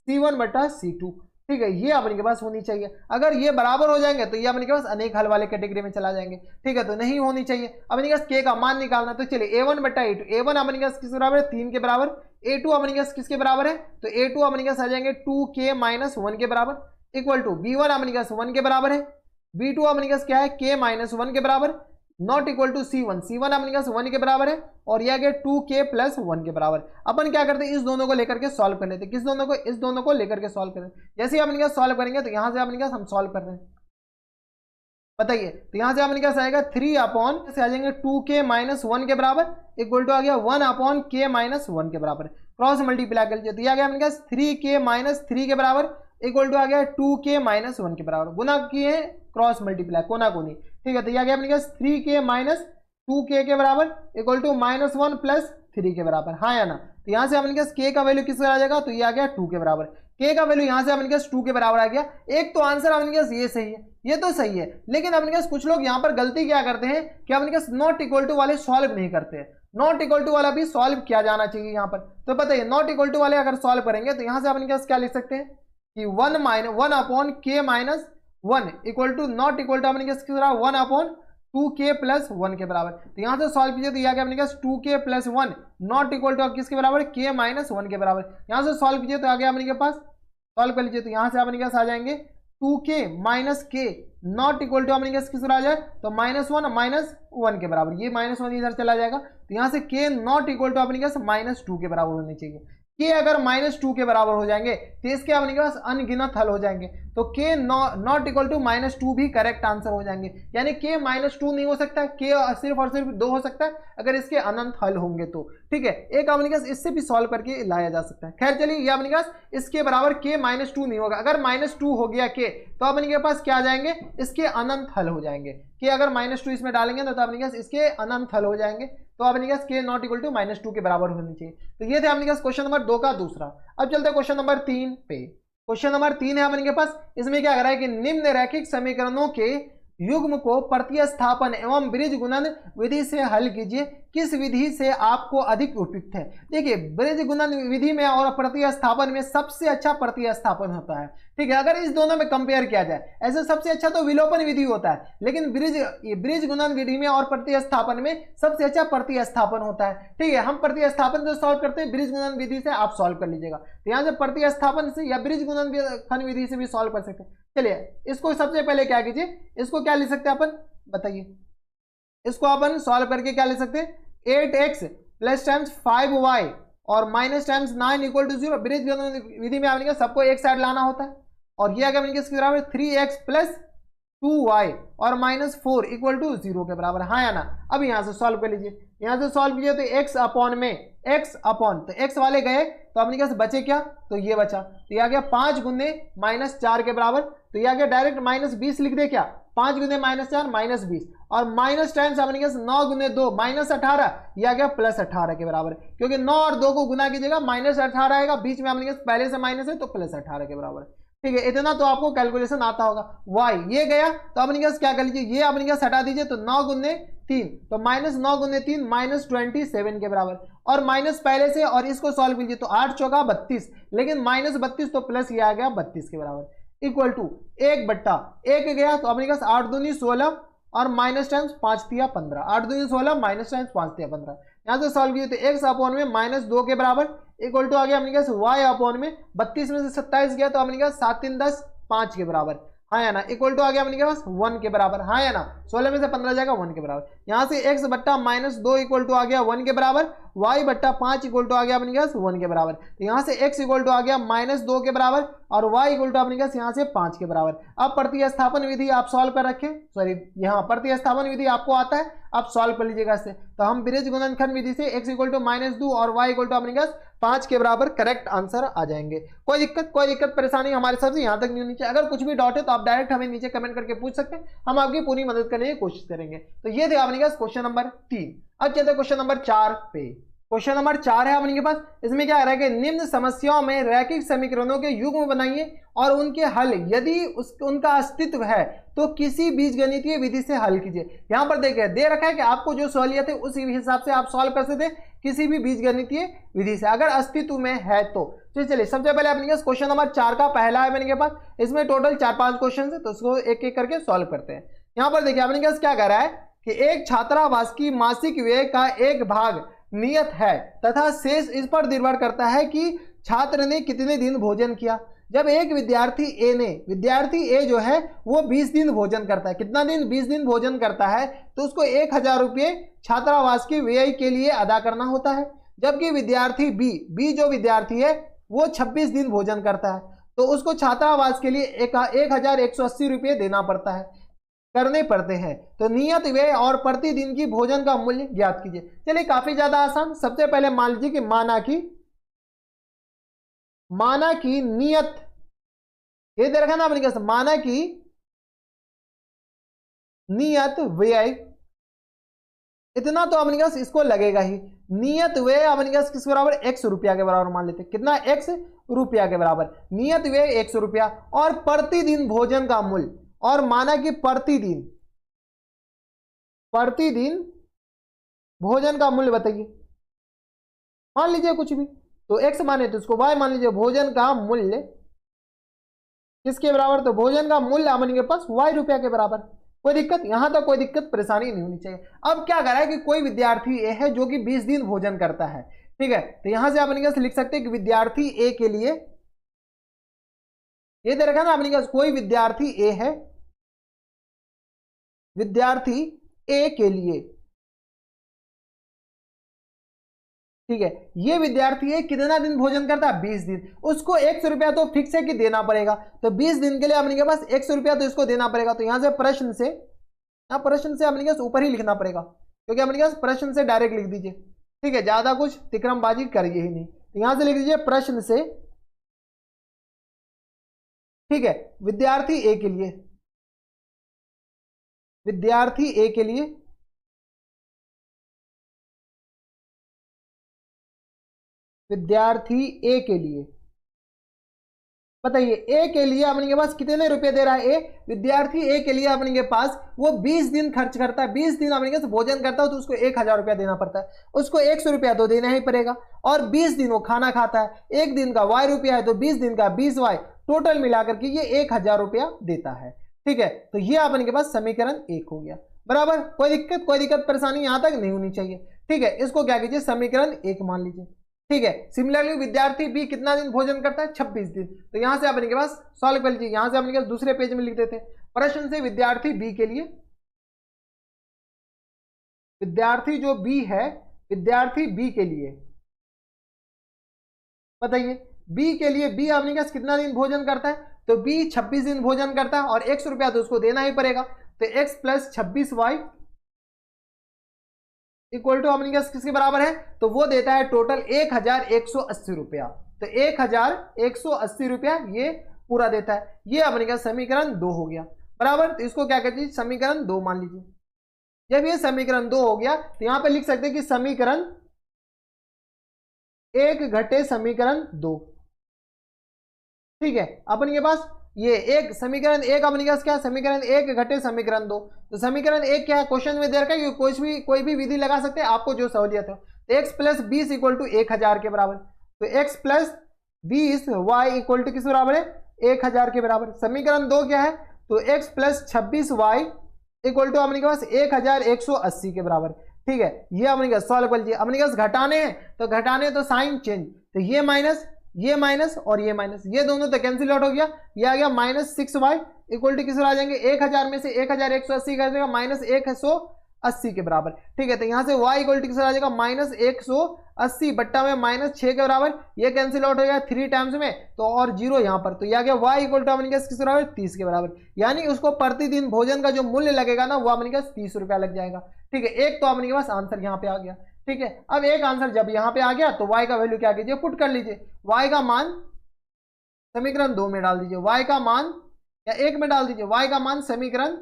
c1 बट्टा c2, ठीक है, ये अपने के पास होनी चाहिए, अगर ये बराबर हो जाएंगे तो ये अपने के पास अनेक हल वाले कैटेगरी में चला जाएंगे, ठीक है, तो नहीं होनी चाहिए, अपने के पास k का मान निकालना, तो चलिए a1 बट्टा a2, a1 अपने के पास किस बराबर है 3 के बराबर, a2 अपने के पास किसके बराबर है, तो a2 अपने के पास आ जाएंगे 2k माइनस 1 के बराबर इक्वल टू b1 अपने के पास 1 के बराबर है, b2 अपने के पास क्या है k माइनस 1 के बराबर not equal to c1, c1 अपने के पास 1 के बराबर है और यह गया 2k प्लस 1 के बराबर। अपन क्या करते हैं इस दोनों को लेकर के सॉल्व कर लेते हैं, किस दोनों को, इस दोनों को लेकर के सॉल्व करें, जैसे अपने के सॉल्व करेंगे तो यहां से अपने के हम सॉल्व कर रहे हैं, बताइए, तो यहां से अपने क्या आएगा 3 अपॉन से आ जाएंगे 2k माइनस 1 के बराबर इक्वल टू आ गया 1 अपॉन k माइनस 1 के बराबर, क्रॉस मल्टीप्लाई कर लीजिए तो यह गया अपने पास 3k माइनस 3 के बराबर इक्वल टू आ गया 2k माइनस 1 के बराबर, गुना किए क्रॉस मल्टीप्लाई कोना कोनी, ठीक है, तो यह गया अपने पास 3k माइनस 2k के बराबर इक्वल टू माइनस 1 प्लस 3 के बराबर, हाँ या ना, तो यहाँ से अपने पास k का वैल्यू किस आ जाएगा, तो ये आ गया 2 के बराबर, k का वैल्यू यहाँ से अपने पास 2 के बराबर आ गया, एक तो आंसर अपने पास ये सही है, ये तो सही है, लेकिन अपने पास कुछ लोग यहाँ पर गलती क्या करते हैं कि अपने पास नॉट इक्वल टू वाले सॉल्व नहीं करते हैं, नॉट इक्वल टू वाला भी सॉल्व किया जाना चाहिए यहाँ पर, तो बताइए नॉट इक्वल टू वाले अगर सॉल्व करेंगे तो यहाँ से अपने पास क्या लिख सकते हैं कि 1 upon k minus 1 equal to not equal to अपने पास 1 अपॉन 2k प्लस 1 के बराबर, तो यहाँ से सॉल्व कीजिए तो यह अपने पास 2k plus 1 not equal to किसके बराबर k माइनस 1 के बराबर, यहाँ से सॉल्व कीजिए तो आगे अपने के पास सॉल्व कर लीजिए तो यहाँ से अपने के पास आ जाएंगे 2k minus k not equal to अपने के पास किस आ जाए तो माइनस 1 माइनस 1 के बराबर, ये माइनस 1 इधर चला जाएगा, तो यहाँ से k नॉट इक्वल टू अपने के पास माइनस 2 के बराबर होनी चाहिए, k अगर माइनस 2 के बराबर हो जाएंगे तो इसके अपने के पास अनगिनत हल हो जाएंगे, तो k not equal to minus 2 भी करेक्ट आंसर हो जाएंगे, यानी k माइनस 2 नहीं हो सकता, k सिर्फ और सिर्फ 2 हो सकता है अगर इसके अनंत हल होंगे तो, ठीक है, एक अपने के पास इससे भी सॉल्व करके लाया जा सकता है, खैर चलिए ये अपने के पास इसके बराबर k माइनस 2 नहीं होगा, अगर माइनस 2 हो गया k तो अपने के पास क्या आ जाएंगे इसके अनंत हल हो जाएंगे, k अगर माइनस 2 इसमें डालेंगे तो अपने के पास इसके अनंत हल हो जाएंगे, तो आपने कहा के नॉट इक्वल टू -2 के बराबर होनी चाहिए। तो ये थे आपने कहा क्वेश्चन नंबर 2 का दूसरा। अब चलते हैं क्वेश्चन नंबर 3 पे। क्वेश्चन नंबर 3 है अपने के पास, इसमें क्या कर रहा है कि निम्न रैखिक समीकरणों के युग्म को प्रतिस्थापन एवं बीज गुणन विधि से हल कीजिए, किस विधि से आपको अधिक उपयुक्त है। देखिए बीज गुणन विधि में और प्रतिस्थापन में सबसे अच्छा प्रतिस्थापन होता है, ठीक है। अगर इस दोनों में कंपेयर किया जाए, ऐसे सबसे अच्छा तो विलोपन विधि होता है, लेकिन ब्रिज गुणन विधि में और प्रतिस्थापन में सबसे अच्छा प्रतिस्थापन होता है, ठीक है। हम प्रतिस्थापन से सॉल्व करते हैं, ब्रिज गुणन विधि से आप सॉल्व कर लीजिएगा। तो यहाँ से प्रतिस्थापन से या ब्रिज गुणन विधि से भी सॉल्व कर सकते हैं। चलिए इसको सबसे पहले क्या कीजिए, इसको क्या लिख सकते हैं अपन, बताइए। इसको अपन सॉल्व करके क्या ले सकते हैं, 8x प्लस टाइम्स 5y और माइनस टाइम्स 9 इक्वल टू 0। ब्रिज विधि में आपने सबको एक साइड लाना होता है, और ये आगे इसके बराबर 3x प्लस 2y और माइनस 4 इक्वल टू 0 के बराबर, हाँ या ना। अब यहाँ से सॉल्व कर लीजिए, यहाँ से सॉल्व कीजिए तो x अपॉन में x अपॉन, तो x वाले गए तो अपने क्या बचे क्या, तो ये बचा, तो ये आ गया 5 गुने -4 के बराबर। तो ये आ गया डायरेक्ट -20 लिख दे क्या, 5 गुने -4 -20 और माइनस टाइम्स अपने क्या 9 गुने 2 -18, ये आ गया +18 के बराबर, क्योंकि 9 और 2 को गुना कीजिएगा -18 आएगा, बीच में अपने पहले से माइनस है तो +18 के बराबर, ठीक है। इतना तो आपको कैलकुलेशन आता होगा। y ये गया तो अपने क्या क्या कर लीजिए, ये अपने क्या हटा दीजिए, तो 9 गुने 3 तो -9 गुने 3 -27 के बराबर, और माइनस पहले से और इसको सॉल्व कीजिए तो 8 चौका 32, लेकिन -32 तो प्लस ये आ गया 32 के बराबर, इक्वल टू 1/1 गया तो अपने पास 8 दूनी 16 और माइनस टाइम्स 5 तिया 15, 8 दूनी 16 माइनस टाइम्स 5 तिया 15। यहाँ से सॉल्व कीजिए तो x अपॉन में -2 के बराबर इक्वल टू आ गया अपने पास y अपॉन में 32 में से 27 गया तो अपने पास 7 3 10 5 के बराबर, हाँ या ना, इक्वल टू आ गया अपने के पास 1 के बराबर, हाँ या ना। 16 में से 15 जाएगा 1 के बराबर। यहाँ से x बट्टा -2 इक्वल टू आ गया 1 के बराबर, y बट्टा 5 इक्वल टू आ गया अपने के पास 1 के बराबर। तो यहाँ से x इक्वल टू आ गया -2 के बराबर और y इक्वल टू अपने के पास यहाँ से 5 के बराबर। अब प्रतिस्थापन विधि आप सॉल्व कर रखें, सॉरी यहाँ प्रतिस्थापन विधि आपको आता है, आप सॉल्व कर लीजिएगा इससे। तो हम ब्रिज गुणनखंड विधि से x इक्वल टू -2 और y इक्वल टू अपने के पास 5 के बराबर करेक्ट आंसर आ जाएंगे। कोई दिक्कत परेशानी हमारे साथ यहाँ तक नहीं होनी चाहिए। अगर कुछ भी डाउट है तो आप डायरेक्ट हमें नीचे कमेंट करके पूछ सकते हैं, हम आपकी पूरी मदद करने की कोशिश करेंगे। तो ये थे अपने पास क्वेश्चन नंबर 3। अब चलते हैं क्वेश्चन नंबर 4 पे। क्वेश्चन नंबर 4 है अपने के पास, इसमें क्या है कि निम्न समस्याओं में रैखिक समीकरणों के युग्म बनाइए और उनके हल यदि उनका अस्तित्व है तो किसी बीजगणितीय विधि से हल कीजिए। यहां पर देखिए दे रखा है कि आपको जो सहूलियत है उस हिसाब से आप सॉल्व कर सकते हैं किसी भी बीजगणितीय विधि से, अगर अस्तित्व में है तो। चलिए सबसे पहले अपने पास क्वेश्चन नंबर 4 का पहला है अपने के पास, इसमें टोटल 4-5 क्वेश्चन है, तो उसको एक एक करके सॉल्व करते हैं। यहाँ पर देखिए अपने पास क्या कह रहा है कि एक छात्रावास की मासिक व्यय का एक भाग नियत है तथा शेष इस पर निर्भर करता है कि छात्र ने कितने दिन भोजन किया। जब एक विद्यार्थी ए जो है वो 20 दिन भोजन करता है, कितना दिन, 20 दिन भोजन करता है, तो उसको 1000 रुपये छात्रावास के व्यय के लिए अदा करना होता है। जबकि विद्यार्थी बी जो विद्यार्थी है वो 26 दिन भोजन करता है, तो उसको छात्रावास के लिए 1180 रुपये देना करने पड़ते हैं। तो नियत व्यय और प्रतिदिन की भोजन का मूल्य ज्ञात कीजिए। चलिए काफी ज्यादा आसान। सबसे पहले मान लीजिए कि माना की नियत, ये दे रखा ना अपने पास, माना की नियत व्यय, इतना तो अपने पास इसको लगेगा ही। नियत व्यय अपने पास किस बराबर, 100 रुपया के बराबर मान लेते, कितना, 100 रुपया के बराबर। नियत व्यय 100 रुपया और प्रतिदिन भोजन का मूल्य, और माना कि प्रतिदिन भोजन का मूल्य बताइए, मान लीजिए कुछ भी, तो x माने तो इसको y मान लीजिए। भोजन का मूल्य किसके बराबर, तो भोजन का मूल्य अपने के पास y रुपया के बराबर। कोई दिक्कत, यहां तक कोई दिक्कत परेशानी नहीं होनी चाहिए। अब क्या कर रहा है कि कोई विद्यार्थी ए है जो कि 20 दिन भोजन करता है, ठीक है। तो यहां से अपने पास लिख सकते हैं कि विद्यार्थी ए के लिए, ये दे रखा ना अपने पास, कोई विद्यार्थी ए है, विद्यार्थी ए के लिए, ठीक है। ये विद्यार्थी है कितना दिन भोजन करता है, 20 दिन। उसको 100 रुपया तो फिक्स है कि देना पड़ेगा, तो 20 दिन के लिए अपने के पास 100 रुपया तो इसको देना पड़ेगा। तो यहां से प्रश्न से अपने के पास ऊपर ही लिखना पड़ेगा, क्योंकि अपने के पास प्रश्न से डायरेक्ट लिख दीजिए, ठीक है, ज्यादा कुछ तिक्रमबाजी करिए ही नहीं। तो यहां से लिख दीजिए प्रश्न से, ठीक है, विद्यार्थी ए के लिए विद्यार्थी ए के लिए, बताइए ए के लिए अपने के पास कितने रुपए दे रहा है? ए विद्यार्थी ए के लिए अपने के पास वो 20 दिन खर्च करता है, 20 दिन अपने के पास भोजन करता है तो उसको 1000 रुपया देना पड़ता है, उसको 100 रुपया तो देना ही पड़ेगा। और 20 दिन वो खाना खाता है, एक दिन का y रुपया है तो 20 दिन का 20y, टोटल मिलाकर के ये 1000 रुपया देता है। ठीक है, तो ये अपने के पास समीकरण 1 हो गया। बराबर, कोई दिक्कत परेशानी यहां तक नहीं होनी चाहिए। ठीक है, इसको क्या कीजिए, समीकरण 1 मान लीजिए। ठीक है, सिमिलरली विद्यार्थी बी कितना दिन भोजन करता है? 26 दिन। तो यहां से अपने के पास सॉल्व कर लीजिए, यहां से अपने के पास दूसरे पेज में लिख देते हैं प्रश्न से विद्यार्थी बी के लिए, विद्यार्थी जो बी है, विद्यार्थी बी के लिए बताइए, बी के लिए बी अपने के पास कितना दिन भोजन करता है? तो बी 26 दिन भोजन करता है और 100 रुपया तो उसको देना ही पड़ेगा। तो x plus 26y equal to अपने किसके बराबर है? तो वो देता है टोटल 1180 रुपया। तो 1180 रुपया ये पूरा देता है। ये अपने का समीकरण 2 हो गया। बराबर, तो इसको क्या कहते हैं, समीकरण 2 मान लीजिए। जब ये समीकरण 2 हो गया तो यहां पे लिख सकते हैं कि समीकरण 1 घटे समीकरण 2। ठीक है, अपन के पास ये एक समीकरण 1 अपने पास क्या, समीकरण 1 घटे समीकरण 2। तो समीकरण 1 क्या है, क्वेश्चन में दे रखा है, कोई भी विधि लगा सकते हैं, आपको जो सहूलियत हो। तो x प्लस 20 इक्वल टू 1000 के बराबर। तो x plus 20 y equal to किस बराबर है? 1000 के बराबर। समीकरण 2 क्या है? तो x plus 26y equal to अपने के पास 1180 के बराबर। ठीक है, ये अपने का सॉल्व कर लीजिए। अपने पास घटाने हैं तो घटाने तो साइन चेंज, तो ये माइनस और ये माइनस, ये दोनों तो कैंसिल आउट हो गया। ये आ गया -6y इक्वल टू किस आ जाएंगे, 1000 में से 1180 कर देगा -180 के बराबर। ठीक है, तो यहां से y इक्वल टू किस आ जाएगा, -180 बट्टा में -6 के बराबर। ये कैंसिल आउट हो गया 3 टाइम्स में, तो और 0 यहां पर, तो ये आ गया y इक्वल टू अपने किस बराबर, 30 के बराबर। यानी उसको प्रतिदिन भोजन का जो मूल्य लगेगा ना, वो अपने पास 30 रुपया लग जाएगा। ठीक है, एक तो अपने के पास आंसर यहाँ पे आ गया। ठीक है, अब एक आंसर जब यहां पे आ गया तो y का वैल्यू क्या कीजिए, पुट कर लीजिए। y का मान समीकरण 2 में डाल दीजिए, y का मान या 1 में डाल दीजिए। y का मान समीकरण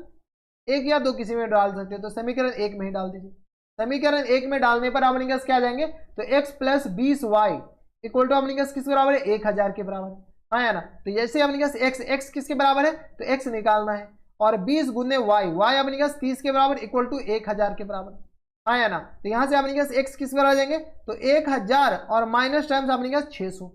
1 या 2 किसी में डाल सकते हैं, तो समीकरण 1 में ही डाल दीजिए। समीकरण 1 में डालने पर अपने पास क्या आ जाएंगे, तो x plus 20y equal to अपने पास किस बराबर है, 1000 के बराबर। हाँ या ना, तो जैसे अपने पास x किसके बराबर है, तो x निकालना है, और 20 गुने y अपने पास 30 के बराबर इक्वल टू 1000 के बराबर। हाँ या ना, तो यहां से अपने पास x किस बराबर आ जाएंगे, तो 1000 और माइनस टाइम्स अपने पास 600।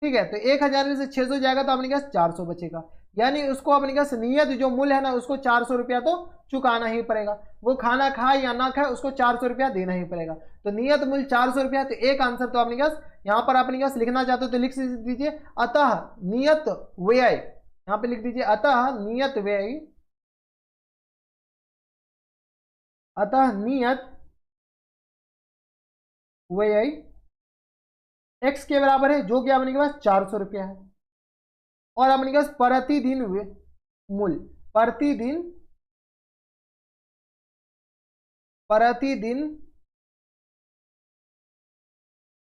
ठीक है, तो 1000 में से 600 जाएगा तो अपने पास 400 बचेगा। यानी उसको अपने पास नियत जो मूल्य है ना, उसको 400 रुपया तो चुकाना ही पड़ेगा। वो खाना खाए या ना खाए, उसको 400 रुपया देना ही पड़ेगा। तो नियत मूल्य 400 रुपया। तो एक आंसर तो अपने पास यहाँ पर अपने पास लिखना चाहते हो तो लिख दीजिए, अतः नियत व्यय, यहाँ पे लिख दीजिए अतः नियत व्यय, अतः नियत व्यय x के बराबर है, जो कि अपने के पास 400 रुपया है। और अपने के पास प्रतिदिन मूल्य, प्रतिदिन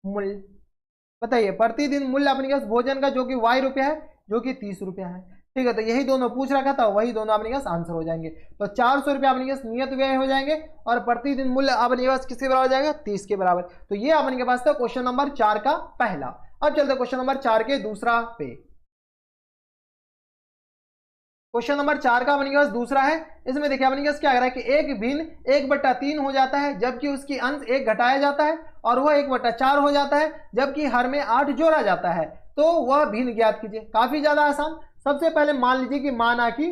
मूल्य बताइए, प्रतिदिन मूल्य अपने के पास भोजन का जो कि y रुपया है, जो कि 30 रुपया है। ठीक है, तो यही दोनों पूछ रखा था, वही दोनों अपने पास आंसर हो जाएंगे। तो 400 रुपया अपने पास नियत व्यय हो जाएंगे और प्रतिदिन मूल्य अपने पास किसके बराबर हो जाएगा, 30 के बराबर। तो ये अपने के पास था क्वेश्चन नंबर 4 का पहला। अब चलते क्वेश्चन नंबर 4 के दूसरा पे। क्वेश्चन नंबर 4 का अपने के पास दूसरा है। इसमें देखिए अपने के पास क्या आ रहा है कि एक भिन्न 1/3 हो जाता है, जबकि उसकी अंश 1 घटाया जाता है, और वह 1/4 हो जाता है, जबकि हर में 8 जोड़ा जाता है। तो वह भिन्न ज्ञात कीजिए। काफी ज्यादा आसान। सबसे पहले मान लीजिए कि माना कि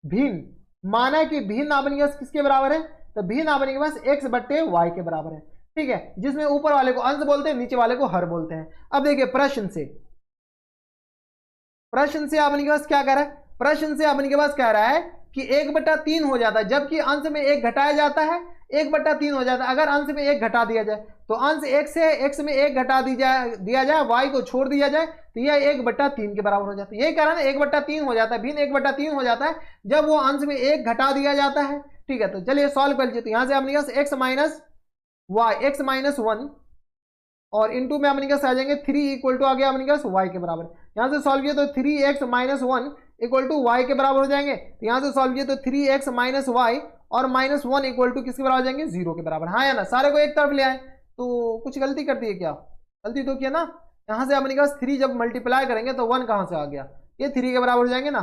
भिन्न अपने के पास किसके बराबर है, तो भिन्न अपने के पास x/y के बराबर है। ठीक है, जिसमें ऊपर वाले को अंश बोलते हैं, नीचे वाले को हर बोलते हैं। अब देखिए प्रश्न से अपने के पास क्या कह रहा है, प्रश्न से अपने के पास कह रहा है कि 1/3 हो जाता है, जबकि अंश में 1 घटाया जाता है, 1/3 हो जाता है। अगर अंश में 1 घटा दिया जाए तो अंश x से x में 1 घटा दिया जाए, y को छोड़ दिया जाए, तो यह 1/3 के बराबर हो जाता है। यही कारण है 1/3 हो जाता है, भिन्न 1/3 हो जाता है जब वो अंश में 1 घटा दिया जाता है। ठीक है, तो चलिए सॉल्व कर लीजिए। तो यहां से अपने पास x माइनस 1 और इंटू में अपने पास आ जाएंगे 3 इक्वल टू आ गया अपने पास y के बराबर। यहां से सॉल्व किया तो 3x minus 1 equal to y के बराबर हो जाएंगे। तो यहां से सॉल्व किया तो 3x माइनस y और -1 इक्वल टू किसके बराबर हो जाएंगे, 0 के बराबर। हाँ या ना, सारे को एक तरफ ले आए। तो कुछ गलती कर दी है क्या? गलती तो किया ना, यहाँ से अपने पास 3 जब मल्टीप्लाई करेंगे तो 1 कहाँ से आ गया, ये 3 के बराबर हो जाएंगे ना,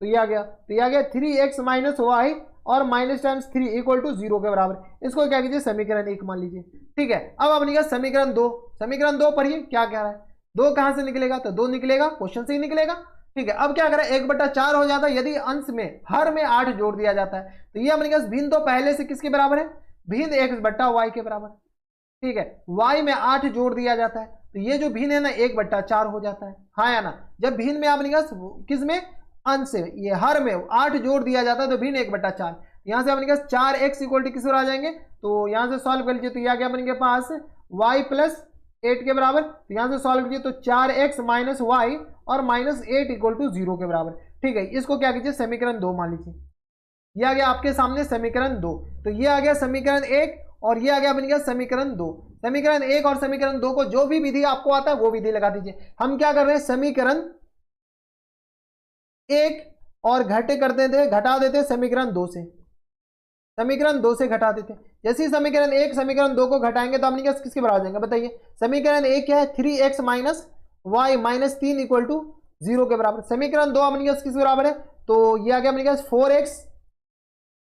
तो ये आ गया, तो ये आ गया 3x माइनस वाई और माइनस टाइम्स 3 इक्वल टू 0 के बराबर। इसको क्या कीजिए, समीकरण 1 मान लीजिए। ठीक है, अब अपने पास समीकरण 2, समीकरण 2 पढ़िए क्या कह रहा है, 2 कहाँ से निकलेगा, तो 2 निकलेगा, क्वेश्चन से ही निकलेगा। ठीक है, अब क्या करें, 1/4 हो जाता है यदि अंश में हर में 8 जोड़ दिया जाता है, तो ये अपने पास भिन्न तो पहले से किसके बराबर है, भिन्न x/y के बराबर। ठीक है, y में 8 जोड़ दिया जाता है, तो ये जो भिन्न है ना 1/4 हो जाता है, हाँ या ना। जब भिन्न में अपने पास किस में, अंश से, ये हर में 8 जोड़ दिया जाता है तो भिन्न 1/4, यहां से अपने पास 4x इक्वल टू किस पर आ जाएंगे, तो यहां से सॉल्व कर लीजिए, तो यह आ गया अपने पास y प्लस 8 के बराबर, तो यहां से सॉल्व कीजिए तो 4x माइनस वाई और माइनस 8 इक्वल टू 0 के बराबर। ठीक है, इसको क्या कीजिए, समीकरण 2 मान लीजिए। ये आ गया आपके सामने समीकरण 2, तो ये आ गया समीकरण 1 और ये आ गया बन गया समीकरण 2। समीकरण 1 और समीकरण 2 को जो भी विधि आपको आता है वो विधि लगा दीजिए। हम क्या कर रहे हैं, समीकरण 1 और घटा देते समीकरण 2 से, समीकरण 2 से घटा देते। जैसे ही समीकरण 1 समीकरण 2 को घटाएंगे तो अपने किसके बराबर आ जाएंगे, बताइए। समीकरण 1 क्या है, 3x minus y minus 3 equal to 0 के बराबर। समीकरण 2 अपने किसके बराबर है, तो ये आ गया अपने 4x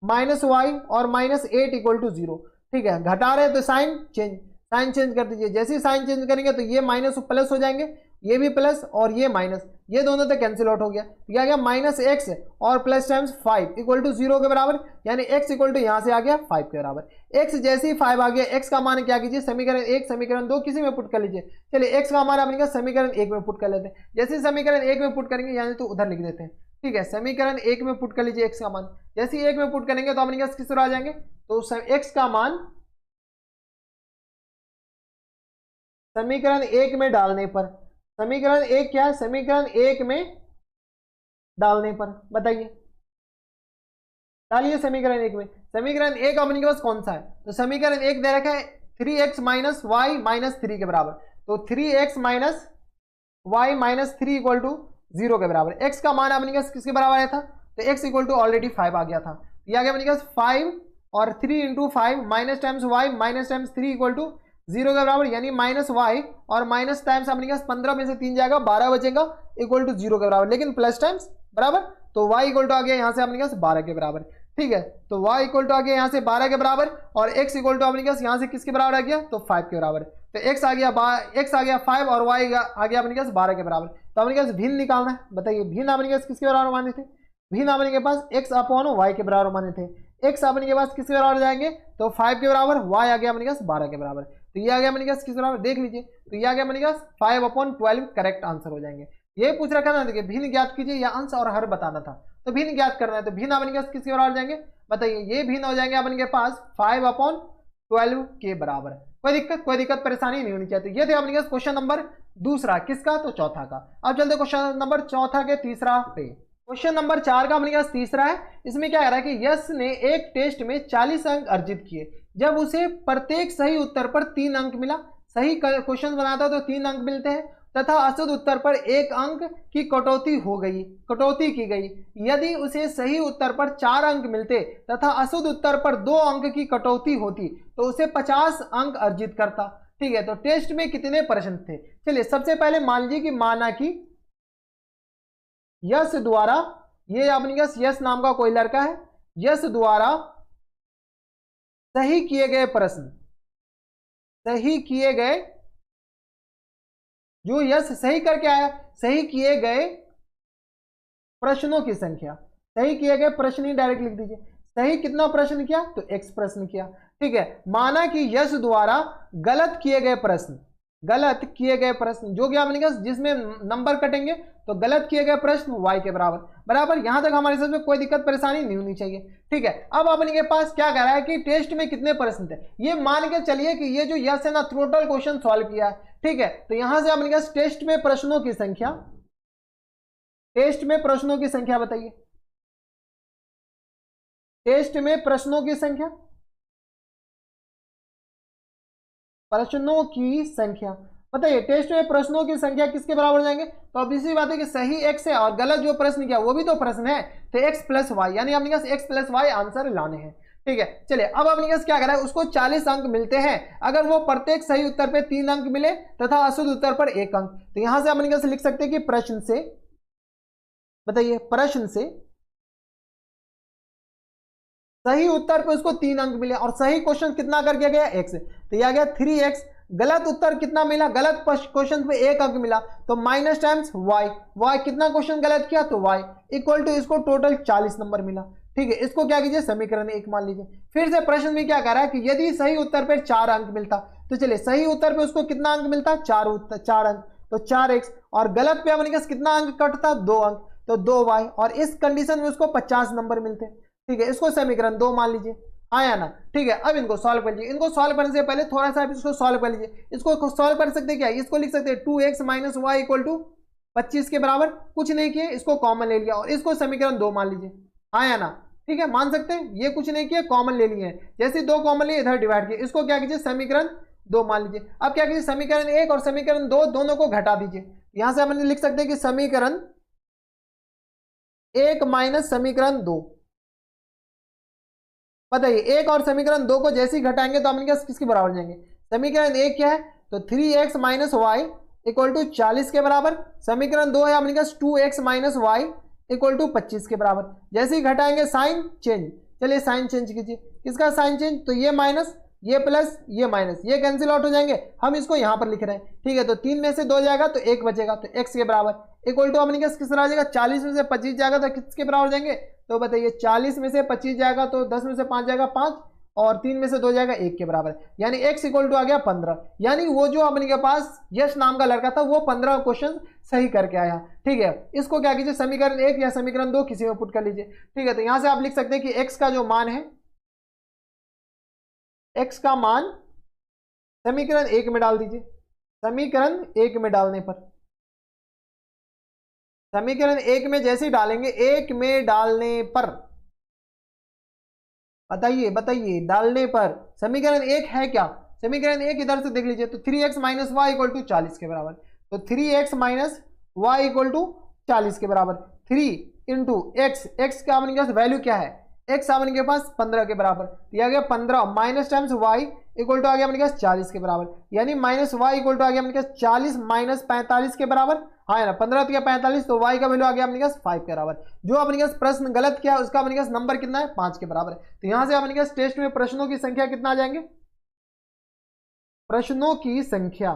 माइनस वाई और माइनस 8 इक्वल टू 0। ठीक है, घटा रहे तो साइन चेंज कर दीजिए। जैसे ही साइन चेंज करेंगे तो ये माइनस प्लस हो जाएंगे, ये भी प्लस और ये माइनस, ये दोनों तो कैंसिल आउट हो गया, तो क्या गया माइनस एक्स और प्लस टाइम्स 5 इक्वल टू 0 के बराबर, यानी x इक्वल टू यहाँ से आ गया 5 के बराबर। x जैसे ही 5 आ गया, x का मान क्या कीजिए, समीकरण 1 समीकरण 2 किसी में पुट कर लीजिए। चलिए x का मान अपने समीकरण 1 में पुट कर लेते हैं। जैसे ही समीकरण 1 में पुट करेंगे यानी तो उधर लिख देते हैं। ठीक है, समीकरण 1 में पुट कर लीजिए x का मान। जैसे ही 1 में पुट करेंगे तो अपने किस तरह आ जाएंगे, तो x का मान समीकरण 1 में डालने पर, समीकरण 1 क्या है, समीकरण 1 में डालने पर बताइए, डालिए समीकरण 1 में। समीकरण 1 अपने के पास कौन सा है, तो समीकरण 1 दे रखा है 3x माइनस वाई माइनस 3 के बराबर, तो 3x minus y minus 3 equal to 0 के बराबर। x का मान अपने पास किसके बराबर आया था, तो x इक्वल टू ऑलरेडी 5 आ गया था, ये आ गया अपने पास 5 और 3 into 5 minus times y minus times 3 equal to 0 के बराबर, यानी माइनस वाई और माइनस टाइम्स अपने पास 15 में से 3 जाएगा 12 बचेगा इक्वल टू 0 के बराबर, लेकिन प्लस टाइम्स बराबर, तो y इक्वल टू आ गया यहाँ से अपने पास 12 के बराबर। ठीक है, तो y इक्वल टू आ गया यहाँ से 12 के बराबर और x इक्वल टू अपने पास यहाँ से किसके बराबर आ गया, तो 5 के बराबर। तो x आ गया 5 और y आ गया अपने पास 12 के बराबर। तो अपने पास भिन्न निकालना है, बताइए भिन्न अपने पास किसके बराबर माने थे, भिन्न अपने के पास x अपॉन y के बराबर माने थे। x अपने के पास किसके बराबर जाएंगे, तो 5 के बराबर, y आ गया अपने पास 12 के बराबर, तो ये आ गया अपने पास किसके बराबर, देख लीजिए, तो ये आ गया अपने पास 5/12 करेक्ट आंसर हो जाएंगे। ये पूछ रखा ना, देखिए भिन्न ज्ञात कीजिए या अंश और हर बताना था, तो भिन्न ज्ञात करना है, तो भिन्न अपने पास किसके बराबर जाएंगे, बताइए। ये भिन्न हो जाएंगे अपने के पास 5/12 के बराबर। कोई दिक्कत परेशानी नहीं होनी चाहिए। ये थे अपने पास क्वेश्चन नंबर दूसरा, किसका, तो चौथा का। अब चलते क्वेश्चन नंबर चौथा के तीसरा पे। क्वेश्चन नंबर 4 का अपने पास तीसरा है। इसमें क्या कह रहा है कि यश ने एक टेस्ट में 40 अंक अर्जित किए, जब उसे प्रत्येक सही उत्तर पर 3 अंक मिला, सही क्वेश्चन बनाता तो 3 अंक मिलते हैं, तथा अशुद्ध उत्तर पर 1 अंक की कटौती की गई। यदि उसे सही उत्तर पर 4 अंक मिलते तथा अशुद्ध उत्तर पर 2 अंक की कटौती होती तो उसे 50 अंक अर्जित करता। ठीक है, तो टेस्ट में कितने प्रश्न थे, चलिए सबसे पहले मान लीजिए कि माना कि यश द्वारा, ये अपने पास यश नाम का कोई लड़का है, यश द्वारा सही किए गए प्रश्न, सही किए गए, जो यश सही करके आया, सही किए गए प्रश्नों की संख्या, सही किए गए प्रश्न ही डायरेक्ट लिख दीजिए। सही कितना प्रश्न किया, तो x प्रश्न किया। ठीक है, माना कि यश द्वारा गलत किए गए प्रश्न, गलत किए गए प्रश्न जो कि अपने पास जिसमें नंबर कटेंगे तो गलत किए गए प्रश्न y के बराबर। यहां तक हमारे साथ में कोई दिक्कत परेशानी नहीं होनी चाहिए। ठीक है, अब अपने के पास क्या कह रहा है कि टेस्ट में कितने प्रश्न थे, ये मान के चलिए कि ये जो यश है ना टोटल क्वेश्चन सॉल्व किया है। ठीक है, तो यहां से अपने पास टेस्ट में प्रश्नों की संख्या, टेस्ट में प्रश्नों की संख्या बताइए, टेस्ट में प्रश्नों की संख्या, प्रश्नों की संख्या बताइए, टेस्ट में प्रश्नों की संख्या किसके बराबर हो जाएंगे, तो अब इसी बात है कि सही x है और गलत जो प्रश्न किया वो भी तो प्रश्न है, तो x प्लस वाई, यानी अपने पास x प्लस वाई आंसर लाने हैं। ठीक है, चलिए अब अपने पास क्या करा है, उसको 40 अंक मिलते हैं अगर वो प्रत्येक सही उत्तर पे 3 अंक मिले तथा अशुद्ध उत्तर पर 1 अंक। तो यहां से अपने पास लिख सकते हैं कि प्रश्न से, बताइए, प्रश्न से सही उत्तर पे उसको 3 अंक मिले और सही क्वेश्चन कितना कर दिया गया, x। तो यह आ गया 3x। गलत उत्तर कितना मिला, गलत क्वेश्चन पे 1 अंक मिला, तो माइनस टाइम्स y कितना क्वेश्चन गलत किया तो y इक्वल टू इसको टोटल 40 नंबर मिला। ठीक है, इसको क्या कीजिए, समीकरण 1 मान लीजिए। फिर से प्रश्न में क्या कह रहा है कि यदि सही उत्तर पर 4 अंक मिलता, तो चलिए सही उत्तर पे उसको कितना अंक मिलता, 4 अंक, तो 4x, और गलत पे अपने पास कितना अंक कटता, 2 अंक, तो 2y, और इस कंडीशन में उसको 50 नंबर मिलते। ठीक है, इसको समीकरण 2 मान लीजिए, आया ना। ठीक है, अब इनको सॉल्व कर लीजिए। इनको सॉल्व करने से पहले थोड़ा सा इसको सॉल्व कर लीजिए। इसको सॉल्व कर सकते क्या, इसको लिख सकते हैं 2x minus y equal to 25 के बराबर, कुछ नहीं किए, इसको कॉमन ले लिया और इसको समीकरण 2 मान लीजिए, आया ना। ठीक है, मान सकते हैं, ये कुछ नहीं किया, कॉमन ले लिए, जैसे 2 कॉमन लिए इधर डिवाइड किए, इसको क्या कीजिए, समीकरण 2 मान लीजिए। अब क्या कीजिए, समीकरण 1 और समीकरण 2 दोनों को घटा दीजिए। यहां से अपन लिख सकते हैं कि समीकरण 1 माइनस समीकरण 2, बताइए 1 और समीकरण 2 को जैसे ही घटाएंगे तो अपने पास किसके बराबर जाएंगे, समीकरण 1 क्या है, तो 3x minus y equal to 40 के बराबर, समीकरण 2 है अपने पास 2x minus y equal to 25 के बराबर। जैसे ही घटाएंगे साइन चेंज, चलिए साइन चेंज कीजिए, किसका साइन चेंज, तो ये माइनस, ये प्लस, ये माइनस, ये कैंसिल आउट हो जाएंगे, हम इसको यहां पर लिख रहे हैं। ठीक है, तो 3 में से 2 जाएगा तो 1 बचेगा, तो x के बराबर इक्वल टू अपने पास किस तरह आ जाएगा, 40 में से 25 जाएगा तो किसके बराबर जाएंगे, तो बताइए 40 में से 25 जाएगा तो 10 में से 5 जाएगा 5, और 3 में से 2 जाएगा 1 के बराबर, यानी x इक्वल टू आ गया 15। यानी वो जो अपने के पास यश नाम का लड़का था वो 15 क्वेश्चन सही करके आया। ठीक है, इसको क्या कीजिए, समीकरण 1 या समीकरण 2 किसी में पुट कर लीजिए। ठीक है, तो यहां से आप लिख सकते हैं कि x का जो मान है, x का मान समीकरण 1 में डाल दीजिए। समीकरण 1 में डालने पर, समीकरण 1 में जैसे ही डालेंगे, 1 में डालने पर, बताइए बताइए, डालने पर समीकरण 1 है क्या, समीकरण 1 इधर से देख लीजिए, तो 3x minus y equal to 40 के बराबर, तो 3x minus y equal to 40 के बराबर, 3 इंटू एक्स, एक्स का अपने पास वैल्यू क्या है, एक्स अपने के पास 15 के बराबर, दिया गया 15 minus times y equal to आ गया अपने पास 40 के बराबर, यानी माइनस वाई इक्वल टू आ गया अपने पास 40 माइनस 45 के बराबर, हाँ ना, 15 दिया 45, तो y का वैल्यू आ गया अपने पास 5 के बराबर। जो अपने पास प्रश्न गलत किया उसका अपने पास नंबर कितना है, 5 के बराबर है। तो यहां से अपने पास टेस्ट में प्रश्नों की संख्या कितना आ जाएंगे, प्रश्नों की संख्या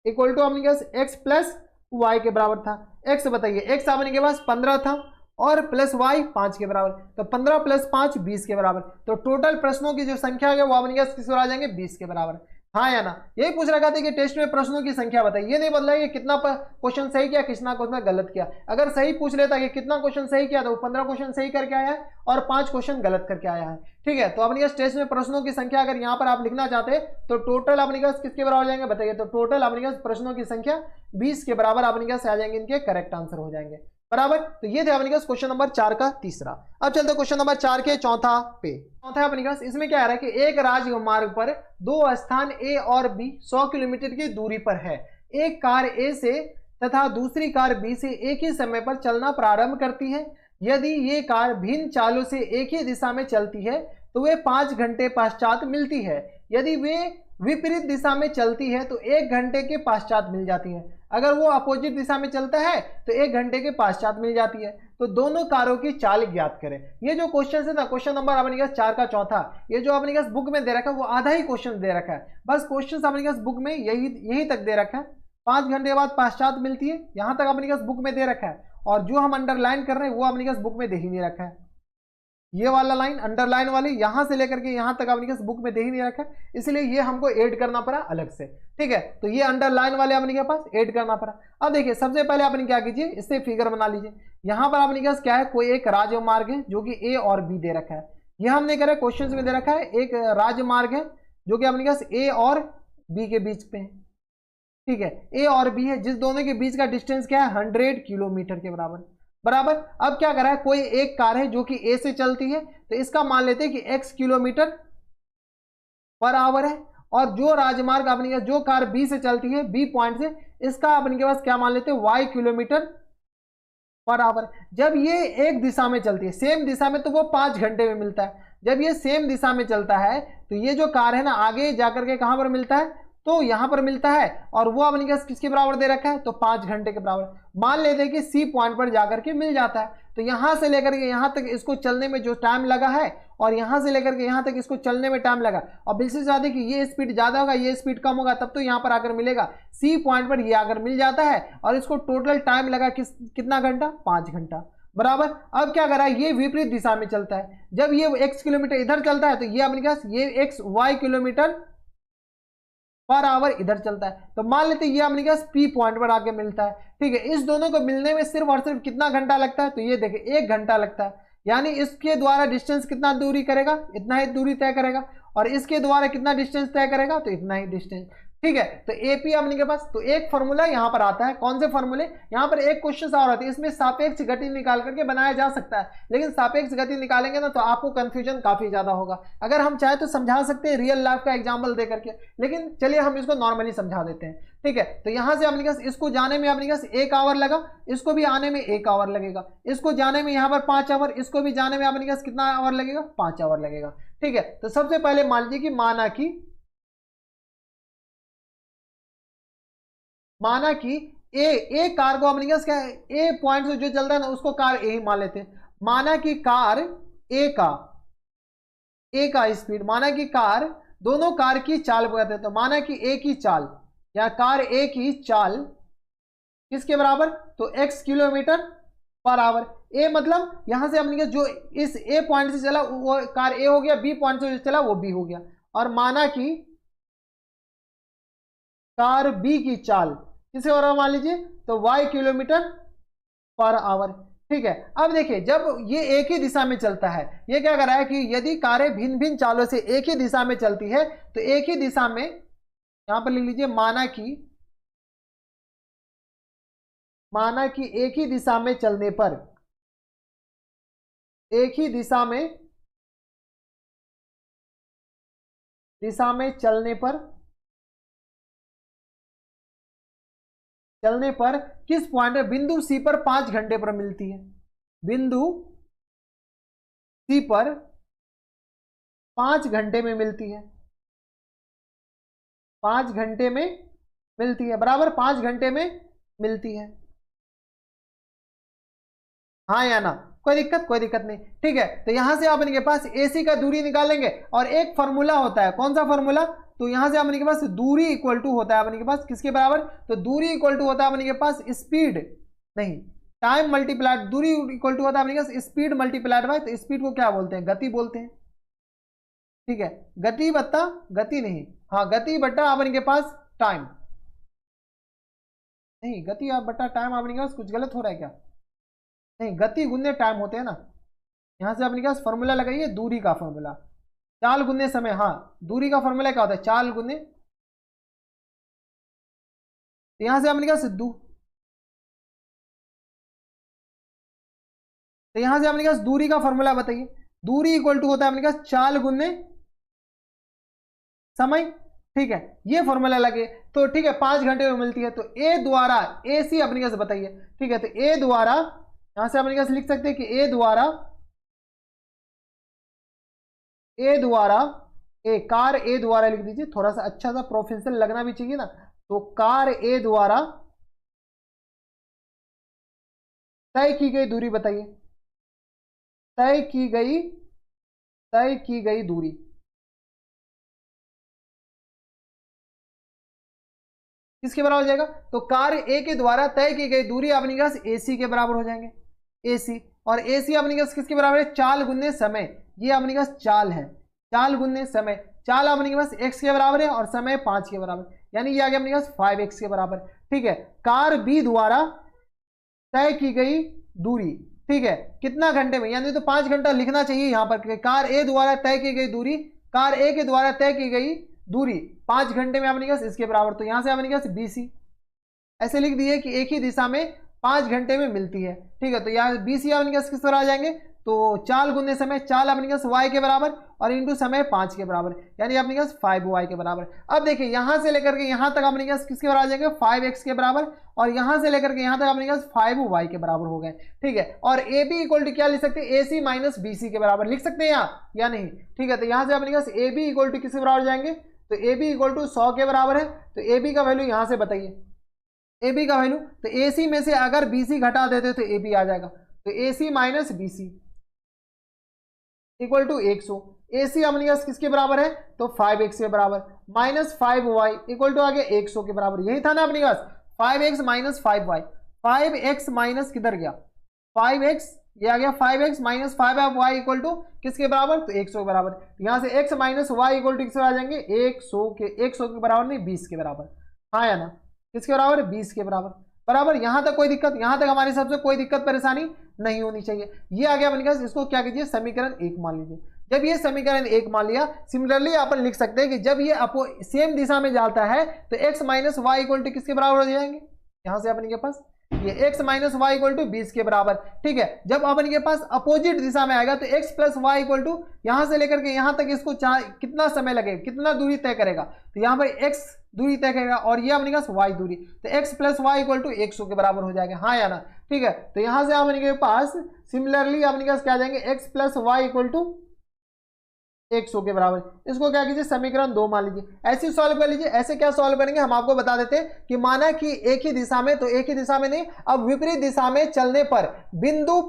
इक्वल टू अपने पास x प्लस वाई के बराबर था। x बताइए, x अपने के पास 15 था और प्लस y 5 के बराबर, तो 15 प्लस 5 20 के बराबर, तो टोटल प्रश्नों की जो संख्या है वो अपने पास किस आ जाएंगे, 20 के बराबर, हाँ या ना। यही पूछ रखा था कि टेस्ट में प्रश्नों की संख्या बताइए, ये नहीं बदला कि कितना क्वेश्चन सही किया, कितना क्वेश्चन गलत किया। अगर सही पूछ लेता कि कितना क्वेश्चन सही किया तो 15 क्वेश्चन सही करके आया है और 5 क्वेश्चन गलत करके आया है। ठीक है, तो अपने पास टेस्ट में प्रश्नों की संख्या अगर यहाँ पर आप लिखना चाहते हैं तो टोटल अपने पास किसके बराबर जाएंगे, बताइए, तो टोटल अपने पास प्रश्नों की संख्या 20 के बराबर अपने पास आ जाएंगे, इनके करेक्ट आंसर हो जाएंगे बराबर। तो ये थे अपने पास क्वेश्चन नंबर 4 का तीसरा। अब चलते क्वेश्चन नंबर 4 के चौथा पे। चौथा अपने पास इसमें क्या आ रहा है कि एक राजमार्ग पर 2 स्थान ए और बी 100 किलोमीटर की दूरी पर है। एक कार ए से तथा दूसरी कार बी से एक ही समय पर चलना प्रारंभ करती है। यदि ये कार भिन्न चालों से एक ही दिशा में चलती है तो वे 5 घंटे पश्चात मिलती है। यदि वे विपरीत दिशा में चलती है तो 1 घंटे के पश्चात मिल जाती है। अगर वो अपोजिट दिशा में चलता है तो 1 घंटे के पश्चात मिल जाती है। तो दोनों कारों की चाल ज्ञात करें। ये जो क्वेश्चन है ना, क्वेश्चन नंबर अपने पास 4 का चौथा, ये जो अपने पास बुक में दे रखा है वो आधा ही क्वेश्चन दे रखा है। बस क्वेश्चन अपने पास बुक में यही तक दे रखा है, 5 घंटे बाद पश्चात मिलती है, यहां तक अपने पास बुक में दे रखा है। और जो हम अंडरलाइन कर रहे हैं वो अपने पास बुक में दे ही नहीं रखा है। ये वाला लाइन अंडरलाइन वाली यहां से लेकर के यहां तक अपने पास बुक में दे ही नहीं रखा है, इसलिए ये हमको ऐड करना पड़ा अलग से। ठीक है, तो ये अंडरलाइन वाले अपने के पास ऐड करना पड़ा। अब देखिए, सबसे पहले आपने क्या कीजिए, इससे फिगर बना लीजिए। यहां पर अपने पास क्या है, कोई एक राजमार्ग है जो कि ए और बी दे रखा है। यह हमने कह रहा है क्वेश्चन में दे रखा है एक राजमार्ग है जो कि अपने पास ए और बी के बीच पे है। ठीक है, ए और बी है, जिस दोनों के बीच का डिस्टेंस क्या है, 100 किलोमीटर के बराबर बराबर। अब क्या कर रहा है, कोई एक कार है जो कि ए से चलती है, तो इसका मान लेते हैं कि x किलोमीटर पर आवर है। और जो राजमार्ग अपने पास जो कार बी से चलती है, बी पॉइंट से, इसका अपने के पास क्या मान लेते हैं, y किलोमीटर पर आवर। जब ये एक दिशा में चलती है, सेम दिशा में, तो वो 5 घंटे में मिलता है। जब ये सेम दिशा में चलता है तो ये जो कार है ना, आगे जाकर के कहां पर मिलता है, तो यहां पर मिलता है, और वो अपने पास किसके बराबर दे रखा है, तो 5 घंटे के बराबर। मान लेते हैं कि सी पॉइंट पर जाकर के मिल जाता है, तो यहां से लेकर के यहां तक इसको चलने में जो टाइम लगा है, और यहां से लेकर के यहां तक इसको चलने में टाइम लगा, और बिल्कुल ज्यादा कि ये स्पीड ज्यादा होगा, ये स्पीड कम होगा, तब तो यहां पर आकर मिलेगा। सी पॉइंट पर ये आकर मिल जाता है, और इसको टोटल टाइम लगा कितना घंटा, 5 घंटा, बराबर। अब क्या करा, ये विपरीत दिशा में चलता है। जब ये x किलोमीटर इधर चलता है, तो ये अपने पास ये y किलोमीटर पर आवर इधर चलता है। तो मान लेते हैं ये अपने पास P पॉइंट पर आके मिलता है, ठीक है। इस दोनों को मिलने में सिर्फ और सिर्फ कितना घंटा लगता है, तो ये देखिए 1 घंटा लगता है। यानी इसके द्वारा डिस्टेंस कितना दूरी करेगा, इतना ही दूरी तय करेगा, और इसके द्वारा कितना डिस्टेंस तय करेगा, तो इतना ही डिस्टेंस, ठीक है। तो एपी अपने के पास, तो एक फॉर्मूला यहां पर आता है। कौन से फॉर्मूले, यहां पर एक क्वेश्चन और आता है, इसमें सापेक्ष गति निकाल करके बनाया जा सकता है, लेकिन सापेक्ष गति निकालेंगे ना तो आपको कंफ्यूजन काफी ज्यादा होगा। अगर हम चाहे तो समझा सकते हैं रियल लाइफ का एग्जांपल दे करके, लेकिन चलिए हम इसको नॉर्मली समझा देते हैं, ठीक है। तो यहां से अपने पास इसको जाने में अपने पास 1 आवर लगा, इसको भी आने में 1 आवर लगेगा, इसको जाने में यहां पर 5 आवर, इसको भी जाने में अपने पास कितना आवर लगेगा, 5 आवर लगेगा, ठीक है। तो सबसे पहले मान लीजिए कि माना कि ए कार को अपने क्या ए पॉइंट से जो चलता है ना उसको कार ए ही मान लेते हैं। माना कि कार ए का स्पीड, माना कि कार, दोनों कार की चाल बताते हैं, तो माना कि ए की चाल या कार ए की चाल किसके बराबर, तो x किलोमीटर पर आवर। ए मतलब यहां से अपने जो इस ए पॉइंट से चला वो कार ए हो गया, बी पॉइंट से जो चला वो बी हो गया, और माना कि कार बी की चाल किसे हो रहा है मान लीजिए, तो y किलोमीटर पर आवर, ठीक है। अब देखिए जब ये एक ही दिशा में चलता है, ये क्या कर रहा है कि यदि कारें भिन्न भिन्न चालों से एक ही दिशा में चलती है, तो एक ही दिशा में, यहां पर लिख लीजिए माना कि एक ही दिशा में चलने पर, एक ही दिशा में चलने पर किस पॉइंट में, बिंदु सी पर 5 घंटे पर मिलती है, बिंदु सी पर 5 घंटे में मिलती है, 5 घंटे में मिलती है, बराबर 5 घंटे में मिलती है, हाँ या ना, कोई दिक्कत नहीं, ठीक है। तो यहां से आप इनके पास एसी का दूरी निकालेंगे, और एक फॉर्मूला होता है, कौन सा फॉर्मूला, तो यहां से अपने के पास दूरी इक्वल टू होता है अपने के पास किसके बराबर, तो दूरी इक्वल टू होता है अपने के पास स्पीड नहीं, टाइम मल्टीप्लाइड, दूरी इक्वल टू होता है अपने के पास स्पीड मल्टीप्लाइड बाय, तो स्पीड को क्या बोलते हैं, गति बोलते हैं, ठीक है। गति बट्टा गति नहीं, हाँ गति बट्टा अपने के पास टाइम नहीं, गति आप बट्टा टाइम अपने के पास कुछ गलत हो रहा है क्या, नहीं, गति गुने टाइम होते हैं ना। यहां से अपने पास फॉर्मूला लगाइए, दूरी का फॉर्मूला, चाल गुने समय, हाँ दूरी का फॉर्मूला क्या होता है, चाल गुने, तो यहां से अपने पास तो यहां से अपने पास दूरी का फॉर्मूला बताइए, दूरी इक्वल टू होता है अपने पास चाल गुने समय, ठीक है। ये फॉर्मूला लगे तो ठीक है, 5 घंटे में मिलती है, तो ए द्वारा, ए सी अपने पास बताइए, ठीक है। तो ए द्वारा, यहां से अपने पास लिख सकते हैं कि ए द्वारा कार ए द्वारा लिख दीजिए, थोड़ा सा अच्छा सा प्रोफेशनल लगना भी चाहिए ना, तो कार ए द्वारा तय की गई दूरी बताइए, तय की गई दूरी किसके बराबर हो जाएगा, तो कार ए के द्वारा तय की गई दूरी अपने पास एसी के बराबर हो जाएंगे, एसी, और एसी अपने पास किसके बराबर है, चाल गुने समय, ये अपने पास चाल है, चाल गुने समय, चाल अपने के पास x के बराबर है और समय 5 के बराबर, यानी ये आ गया अपने पास 5x के बराबर, ठीक है। कार बी द्वारा तय की गई दूरी, ठीक है, कितना घंटे में, यानी तो 5 घंटा लिखना चाहिए यहां पर, कार ए द्वारा तय की गई दूरी, कार ए के द्वारा तय की गई दूरी 5 घंटे में अपने पास इसके बराबर, तो यहां से अपने पास BC ऐसे लिख दिए कि एक ही दिशा में 5 घंटे में मिलती है, ठीक है। तो यहाँ BC अपने पास किस तरह आ जाएंगे, तो चाल गुने समय, चाल अपने पास y के बराबर और इंटू समय 5 के बराबर, यानी अपने पास 5y के बराबर। अब देखिए यहां से लेकर के यहां तक अपने पास किसके बराबर आ जाएंगे, 5x के बराबर, और यहां से लेकर के यहां तक अपने पास 5y के बराबर हो गए। ठीक है, और ए बी इक्वल टू क्या लिख सकते हैं, AC माइनस BC के बराबर लिख सकते हैं यहाँ या नहीं। ठीक है, तो यहां से अपने पास ए बी इक्वल टू किसके बराबर जाएंगे, तो ए बी इक्वल टू 100 के बराबर है। तो ए बी का वैल्यू यहां से बताइए, ए बी का वैल्यू, तो AC में से अगर BC घटा देते तो ए बी आ जाएगा, तो AC minus BC equal to 100। AC अपने पास किसके बराबर है, तो 5x के बराबर, माइनस 5y इक्वल टू आ गया 100 के बराबर। यही था ना अपने पास, 5x minus 5y, 5x minus किधर गया 5x, ये आ गया 5x minus 5y equal to किसके बराबर, तो 100 के बराबर। यहां से x minus y equal to किसके आ जाएंगे, 100 के बराबर नहीं 20 के बराबर, हाँ या ना, किसके बराबर, 20 के बराबर बराबर। यहां तक कोई दिक्कत, यहां तक हमारे हिसाब से कोई दिक्कत परेशानी नहीं होनी चाहिए। ये आ गया अपने पास, इसको क्या कीजिए, समीकरण 1 मान लीजिए। जब ये समीकरण 1 मान लिया, सिमिलरली अपन लिख सकते हैं कि जब ये सेम दिशा में जाता है तो x minus y equal to किसके बराबर हो जाएंगे, यहां से अपने के पास ये x minus y equal to 20 के बराबर। ठीक है, जब अपन के पास अपोजिट दिशा में आएगा तो x plus y equal to यहां से लेकर के यहां तक इसको कितना समय लगेगा, कितना दूरी तय करेगा, तो यहां पर x दूरी तय करेगा और ये अपने पास y दूरी, तो x plus y equal to 100 के बराबर हो जाएगा, हाँ या ना। ठीक है, तो यहां से अपने के पास सिमिलरली अपने पास क्या आ जाएंगे, x plus y equal to 100 के बराबर। इसको क्या कीजिए, समीकरण 2 मान लीजिए, ऐसे सॉल्व कर लीजिए। ऐसे क्या सॉल्व करेंगे, हम आपको बता देते हैं कि माना कि एक ही दिशा में, तो एक ही दिशा में नहीं, अब विपरीत दिशा में चलने पर बिंदु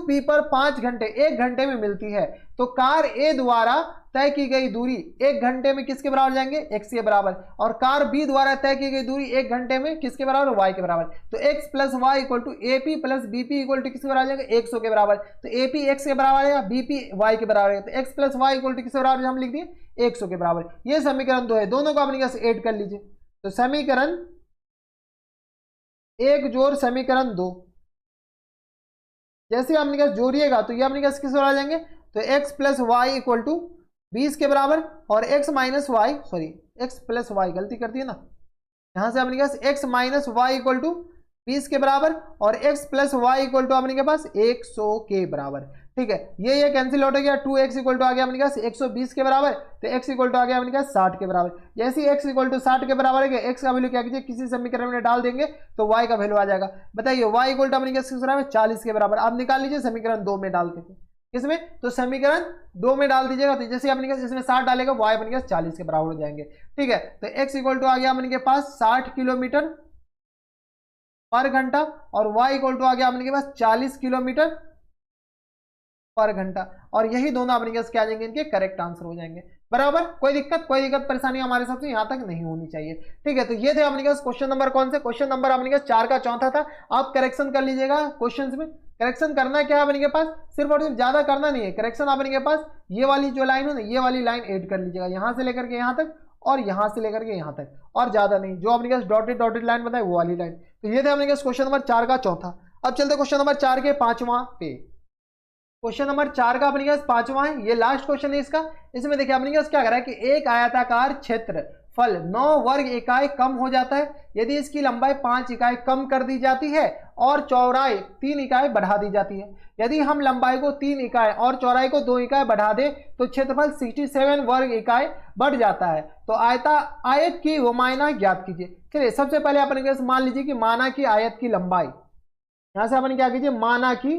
P पर 5 घंटे 1 घंटे में मिलती है, तो कार A द्वारा तय की गई दूरी 1 घंटे में किसके बराबर जाएंगे, x के बराबर, और कार B द्वारा तय की गई दूरी 1 घंटे में किसके बराबर, y के बराबर। तो x plus y equal to AP plus BP equal to किसके बराबर जाएंगे, 100 के बराबर। तो AP x के बराबर है, BP y के बराबर है, तो x plus y equal to किसके बराबर हम लिख दिए 100 के बराबर। ये समीकरण 2 है, दोनों को अपने पास ऐड कर लीजिए। तो समीकरण 1 जोड़ समीकरण 2, जैसे अपने पास जोड़िएगा तो ये अपने पास किस बराबर जाएंगे, तो x plus y equal to 20 के बराबर, और x minus y, sorry x plus y, गलती कर दी है ना, यहां से अपने पास x minus y equal to 20 के बराबर और x plus y equal to अपने के पास 100 के बराबर। ठीक है, ये कैंसिल आउट हो गया, 2x इक्वल टू आ गया अपने पास 120 के बराबर, तो x इक्वल टू आ गया अपने पास 60 के बराबर। जैसे ही x इक्वल टू 60 के बराबर है, x का वैल्यू क्या कीजिए, किसी समीकरण में डाल देंगे तो y का वैल्यू आ जाएगा। बताइए y इक्वल टू अपने पास किस बराबर, 40 के बराबर। आप निकाल लीजिए समीकरण 2 में डाल के, किसमें, तो समीकरण 2 में डाल दीजिएगा, तो जैसे अपने पास इसमें 60 डालेगा, y अपने पास 40 के बराबर हो जाएंगे। ठीक है, तो x इक्वल टू आ गया अपने के पास 60 किलोमीटर पर घंटा और y इक्वल टू आ गया अपने के पास 40 किलोमीटर पर घंटा, और यही दोनों अपने पास क्या आ जाएंगे, इनके करेक्ट आंसर हो जाएंगे। बराबर, कोई दिक्कत परेशानी हमारे साथ यहां तक नहीं होनी चाहिए। ठीक है, तो ये थे अपने पास क्वेश्चन नंबर कौन से, क्वेश्चन नंबर अपने पास 4 का चौथा था। आप करेक्शन कर लीजिएगा क्वेश्चंस में। करेक्शन करना क्या है अपने के पास, सिर्फ और सिर्फ ज्यादा करना नहीं है करेक्शन। अपने के पास ये वाली जो लाइन है ना, ये वाली लाइन ऐड कर लीजिएगा, यहां से लेकर के यहां तक और यहां से लेकर के यहां तक, और ज्यादा नहीं, जो अपने पास डॉटेड लाइन बताए वो वाली लाइन। तो ये थे अपने पास क्वेश्चन नंबर 4 का चौथा। अब चलते क्वेश्चन नंबर 4 के 5वां पे। क्वेश्चन नंबर 4 का अपने पास 5वां है, ये लास्ट क्वेश्चन है इसका। इसमें देखिए अपने पास क्या कर रहा है कि एक आयताकार क्षेत्रफल 9 वर्ग इकाई कम हो जाता है यदि इसकी लंबाई 5 इकाई कम कर दी जाती है और चौड़ाई 3 इकाई बढ़ा दी जाती है। यदि हम लंबाई को 3 इकाई और चौड़ाई को 2 इकाई बढ़ा दे तो क्षेत्रफल 67 वर्ग इकाई बढ़ जाता है। तो आयत की वमायना ज्ञात कीजिए। चलिए सबसे पहले अपने पास मान लीजिए कि माना की आयत की लंबाई, यहां से अपन क्या कीजिए, माना की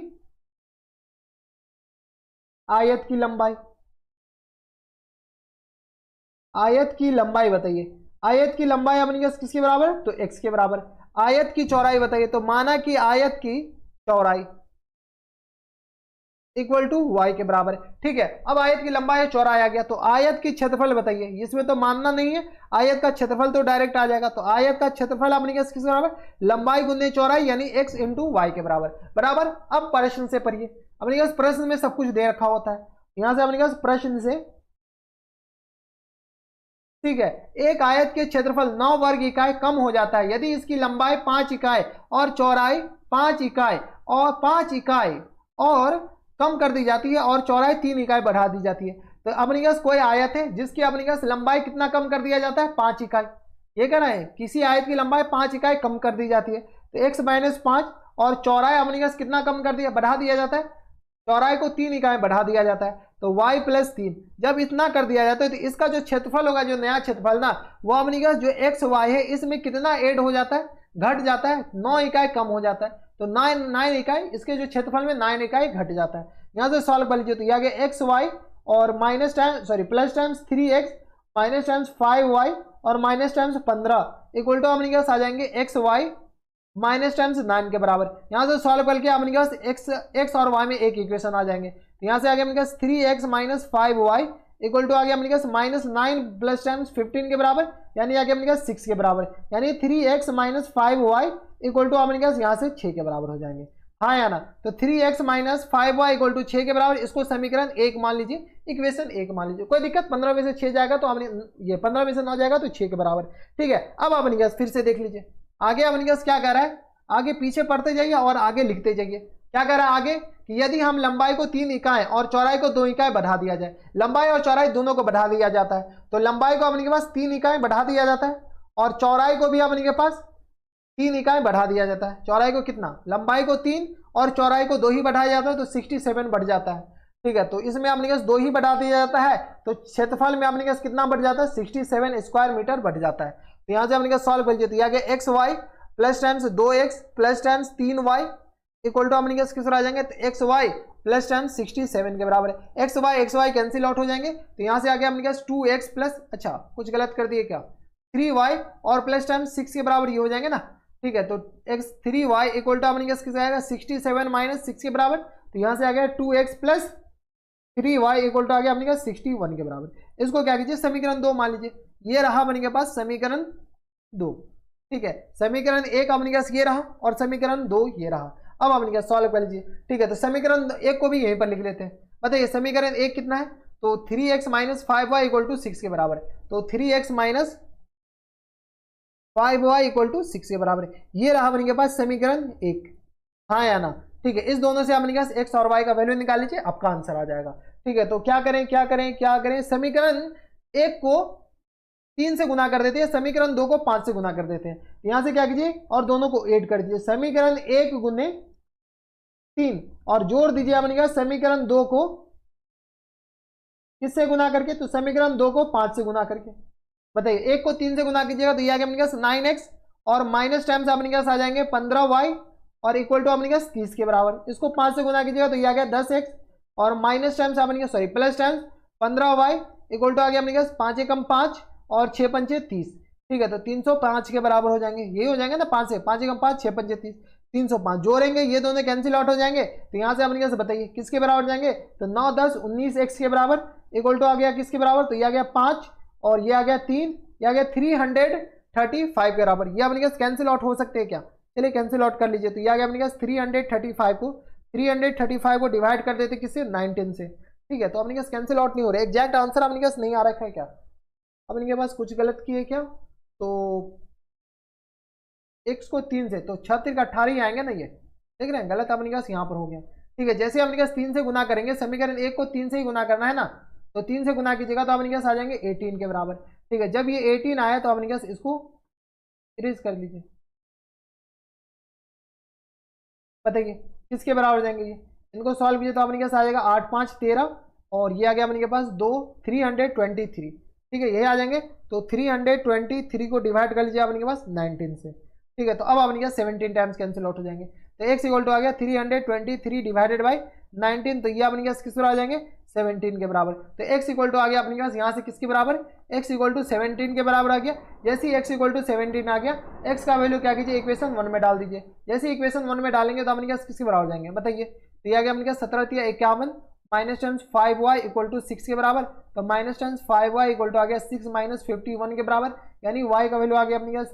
आयत की लंबाई, आयत की लंबाई बताइए। आयत की लंबाई अपने पास किसके बराबर, तो x के बराबर। आयत की चौड़ाई बताइए, तो माना कि आयत की चौड़ाई इक्वल टू y के बराबर। ठीक है, अब आयत की लंबाई चौड़ाई आ गया, तो आयत की क्षेत्रफल बताइए। इसमें तो मानना नहीं है, आयत का क्षेत्रफल तो डायरेक्ट आ जाएगा। तो आयत का क्षेत्रफल अपने पास किसके बराबर, लंबाई गुने चौड़ाई यानी x इंटू वाई के बराबर। बराबर, अब प्रश्न से पढ़िए। अपने पास प्रश्न में सब कुछ दे रखा होता है, यहां से अपने पास प्रश्न से, ठीक है, एक आयत के क्षेत्रफल 9 वर्ग इकाई कम हो जाता है यदि इसकी लंबाई 5 इकाई और चौड़ाई 5 इकाई और कम कर दी जाती है और चौड़ाई 3 इकाई बढ़ा दी जाती है। तो अपने पास कोई आयत है जिसकी अपने पास लंबाई कितना कम कर दिया जाता है, 5 इकाई। ये कह रहे हैं किसी आयत की लंबाई 5 इकाई कम कर दी जाती है, तो x माइनस 5 और चौड़ाई अपने पास कितना कम कर दिया, बढ़ा दिया जाता है चौड़ाई को 3 इकाई बढ़ा दिया जाता है, तो y प्लस 3 जब इतना कर दिया जाता है तो इसका जो क्षेत्रफल होगा, जो नया क्षेत्रफल ना, वो अपनी जो एक्स वाई है इसमें कितना ऐड हो जाता है, घट जाता है, 9 इकाई कम हो जाता है, तो 9 इकाई इसके जो क्षेत्रफल में 9 इकाई घट जाता है। यहाँ से सॉल्व कर लीजिए, तो यह गया एक्स वाई और minus time sorry plus times 3x minus times 5y और माइनस टाइम्स 15 इक्वल टू अपने पास आ जाएंगे एक्स वाई माइनस टाइम्स 9 के बराबर। यहाँ से सॉल्व करके अपने पास एक्स और वाई में एक इक्वेशन आ जाएंगे, तो यहाँ से आ गया अपने पास 3x minus 5y equal to आ गया अपने पास माइनस 9 प्लस टाइम्स 15 के बराबर, यानी आ गया अपने पास 6 के बराबर, यानी 3x minus 5y equal to अपने पास यहाँ से 6 के बराबर हो जाएंगे। हाँ या ना, तो 3x minus 5y equal to 6 के बराबर, इसको समीकरण 1 मान लीजिए, इक्वेशन 1 मान लीजिए, कोई दिक्कत, 15 में से 6 जाएगा तो हमने ये 15 में से 9 जाएगा तो 6 के बराबर। ठीक है, अब अपने पास फिर से देख लीजिए आगे अपने पास क्या कह रहा है, आगे पीछे पढ़ते जाइए और आगे लिखते जाइए। क्या कह रहा है आगे कि यदि हम लंबाई को 3 इकाई और चौड़ाई को 2 इकाई बढ़ा दिया जाए, लंबाई और चौड़ाई दोनों को बढ़ा दिया जाता है, तो लंबाई को अपने के पास 3 इकाई बढ़ा दिया जाता है और चौड़ाई को भी अपने के पास 3 इकाई बढ़ा दिया जाता है। चौड़ाई को कितना, लंबाई को 3 और चौड़ाई को 2 ही बढ़ाया जाता है, तो 67 बढ़ जाता है। ठीक है, तो इसमें अपने पास 2 ही बढ़ा दिया जाता है, तो क्षेत्रफल में अपने पास कितना बढ़ जाता है, 67 स्क्वायर मीटर बढ़ जाता है। तो यहाँ से अपने पास सॉल्व कर लीजिए, तो यहाँ गया x y plus times 2x plus times 3y equal to अपने पास किस आ जाएंगे, तो एक्स वाई प्लस टाइम्स 67 के बराबर है। एक्स वाई कैंसिल आउट हो जाएंगे, तो यहाँ से आ गया अपने पास 2x प्लस, अच्छा कुछ गलत कर दिए क्या, 3y और प्लस टाइम्स 6 के बराबर ये हो जाएंगे ना। ठीक है, तो x 3y इक्वल टू अपने पास किस आएगा, 67 माइनस 6 के बराबर, तो यहाँ से आ गया 2x plus 3y equal to आ गया अपने पास 61 के बराबर। इसको क्या कीजिए, समीकरण 2 मान लीजिए, ये रहा अपने के पास समीकरण 2। ठीक है, समीकरण 1 अपने पास ये रहा और समीकरण 2 ये रहा। अब अपने पास सॉल्व कर लीजिए। ठीक है, तो समीकरण 1 को भी यहीं पर लिख लेते हैं। बताइए समीकरण 1 कितना है, तो 3x minus 5y equal to 6 के बराबर है, तो 3x minus 5y equal to 6 के बराबर है। ये रहा अपने के पास समीकरण 1। हाँ या ना। ठीक है, इस दोनों से अपने पास x और y का वैल्यू निकाल लीजिए, आपका आंसर आ जाएगा। ठीक है, तो क्या करें, समीकरण 1 को 3 से गुना कर देते हैं, समीकरण 2 को 5 से गुना कर देते हैं। यहां से क्या कीजिए और दोनों को ऐड कर दीजिए, समीकरण 1 गुने 3 और जोड़ दीजिए अपने पास समीकरण 2 को किससे गुना करके, तो समीकरण 2 को 5 से गुना करके। बताइए 1 को 3 से गुना कीजिएगा तो ये आ गया अपने पास 9x और माइनस टाइम्स अपने पास आ जाएंगे 15y और इक्वल टू अपने पास 30 के बराबर। इसको 5 से गुना कीजिएगा तो ये आ गया 10x और माइनस टाइम्स अपने पास plus times 15y equal to आ गया अपने पास 5 एकम 5 और 6 पंचे 30। ठीक है, तो 305 के बराबर हो जाएंगे, ये हो जाएंगे ना 5 से 5 एकम 5 6 पंचे 30, 305 जोड़ेंगे, ये दोनों कैंसिल आउट हो जाएंगे, तो यहाँ से अपने पास बताइए किसके बराबर जाएंगे, तो 9 10 19x के बराबर इक्वल टू आ गया किसके बराबर, तो ये आ गया 5 और ये आ गया 3, ये आ गया 335 के बराबर। ये अपने पास कैंसिल आउट हो सकते हैं क्या, चलिए कैंसिल आउट कर लीजिए, तो ये आ गया अपने पास 335 को डिवाइड कर देते किससे, 19 से। ठीक है, तो अपने पास कैंसिल आउट नहीं हो रहा है, एग्जैक्ट आंसर अपने पास नहीं आ रखा है क्या, अपने के पास कुछ गलत किए क्या, तो x को 3 से तो 36 का 18 ही आएंगे ना, ये देख रहे हैं, गलत अपने पास यहाँ पर हो गया। ठीक है, जैसे अपने पास 3 से गुना करेंगे, समीकरण 1 को 3 से ही गुना करना है ना, तो 3 से गुना कीजिएगा तो अपने पास आ जाएंगे 18 के बराबर। ठीक है, जब ये 18 आया तो अपने पास इसको इरेज कर लीजिए, बताइए किसके बराबर जाएंगे ये, इनको सॉल्व कीजिए तो अपने पास आ जाएगा 8 5 13 और ये आ गया अपने के पास 2 323। ठीक है, ये आ जाएंगे, तो 323 को डिवाइड कर लीजिए अपने के पास 19 से। ठीक है, तो अब अपने के पास 17 टाइम्स कैंसिल आउट हो जाएंगे, तो x इक्वल टू आ गया 323 डिवाइडेड बाई 19, तो ये अपने के पास किस आ जाएंगे 17 के बराबर। तो x इक्वल टू आ गया अपने के पास यहाँ से किसके बराबर, x इक्वल टू 17 के बराबर आ गया। जैसे ही x इक्वल टू 17 आ गया, x का वैल्यू क्या कीजिए इक्वेशन 1 में डाल दीजिए, जैसे इक्वेशन 1 में डालेंगे तो अपने के पास किसके बराबर जाएंगे, बताइए, तो ये आ गया अपने के पास 17 51 minus times 5y equal to 6 के बराबर, तो minus times 5y equal to आ गया 6 माइनस 51 के बराबर, यानी y का वैल्यू आ गया अपने पास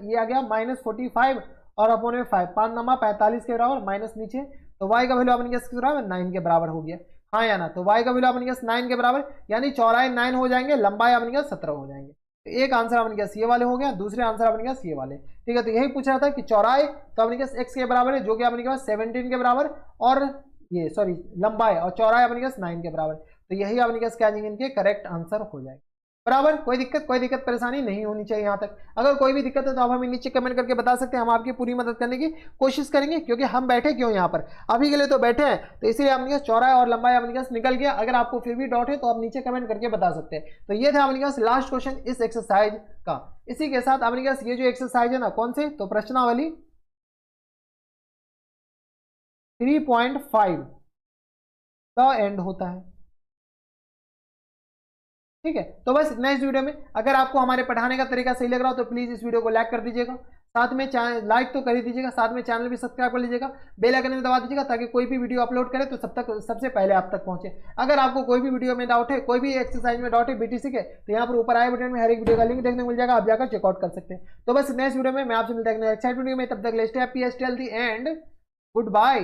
ये आ गया माइनस 45 और अपोन में 5 5 नमा 45 के बराबर माइनस नीचे, तो y का वैल्यू अपने पास किस बराबर 9 के बराबर हो गया। हाँ या ना, तो y का वैल्यू अपने पास 9 के बराबर, यानी चौड़ाई 9 हो जाएंगे, लंबाई अपने पास 17 हो जाएंगे। तो एक आंसर अपने पास ये वाले हो गया, दूसरे आंसर अपने पास ये वाले। ठीक है, तो यही पूछ रहा था कि चौड़ाई तो अपने पास x के बराबर है, जो कि अपने पास 17 के बराबर, और ये सॉरी लंबाई और चौड़ाई अपने पास 9 के बराबर, तो यही अपने पास क्या जाएंगे इनके करेक्ट आंसर हो जाएगा। बराबर, कोई दिक्कत परेशानी नहीं होनी चाहिए यहाँ तक। अगर कोई भी दिक्कत है तो आप हमें नीचे कमेंट करके बता सकते हैं, हम आपकी पूरी मदद करने की कोशिश करेंगे, क्योंकि हम बैठे क्यों यहाँ पर, अभी के लिए तो बैठे हैं, तो इसीलिए अपने पास चौड़ा और लंबाई अपने पास निकल गया। अगर आपको फिर भी डाउट है तो आप नीचे कमेंट करके बता सकते हैं। तो ये था अपने पास लास्ट क्वेश्चन इस एक्सरसाइज का। इसी के साथ अपने पास ये जो एक्सरसाइज है ना, कौन से, तो प्रश्नावली 3.5 का एंड होता है। ठीक है, तो बस नेक्स्ट वीडियो में अगर आपको हमारे पढ़ाने का तरीका सही लग रहा हो तो प्लीज इस वीडियो को लाइक कर दीजिएगा, साथ में चैनल लाइक तो कर ही दीजिएगा, साथ में चैनल भी सब्सक्राइब कर लीजिएगा, बेल आइकन में दबा दीजिएगा ताकि कोई भी वीडियो अपलोड करे तो सबसे पहले आप तक पहुंचे। अगर आपको कोई भी वीडियो में डाउट है, कोई भी एक्सरसाइज में डाउट है बीटीसी के, तो यहाँ पर ऊपर आई बटन में हर एक वीडियो का लिंक देखने को मिल जाएगा, आप जाकर चेकआउट कर सकते हैं। तो बस नेक्स्ट वीडियो में मैं आपसे मिलता है नेक्स्ट वीडियो में, तब तक stay happy, stay healthy and good bye.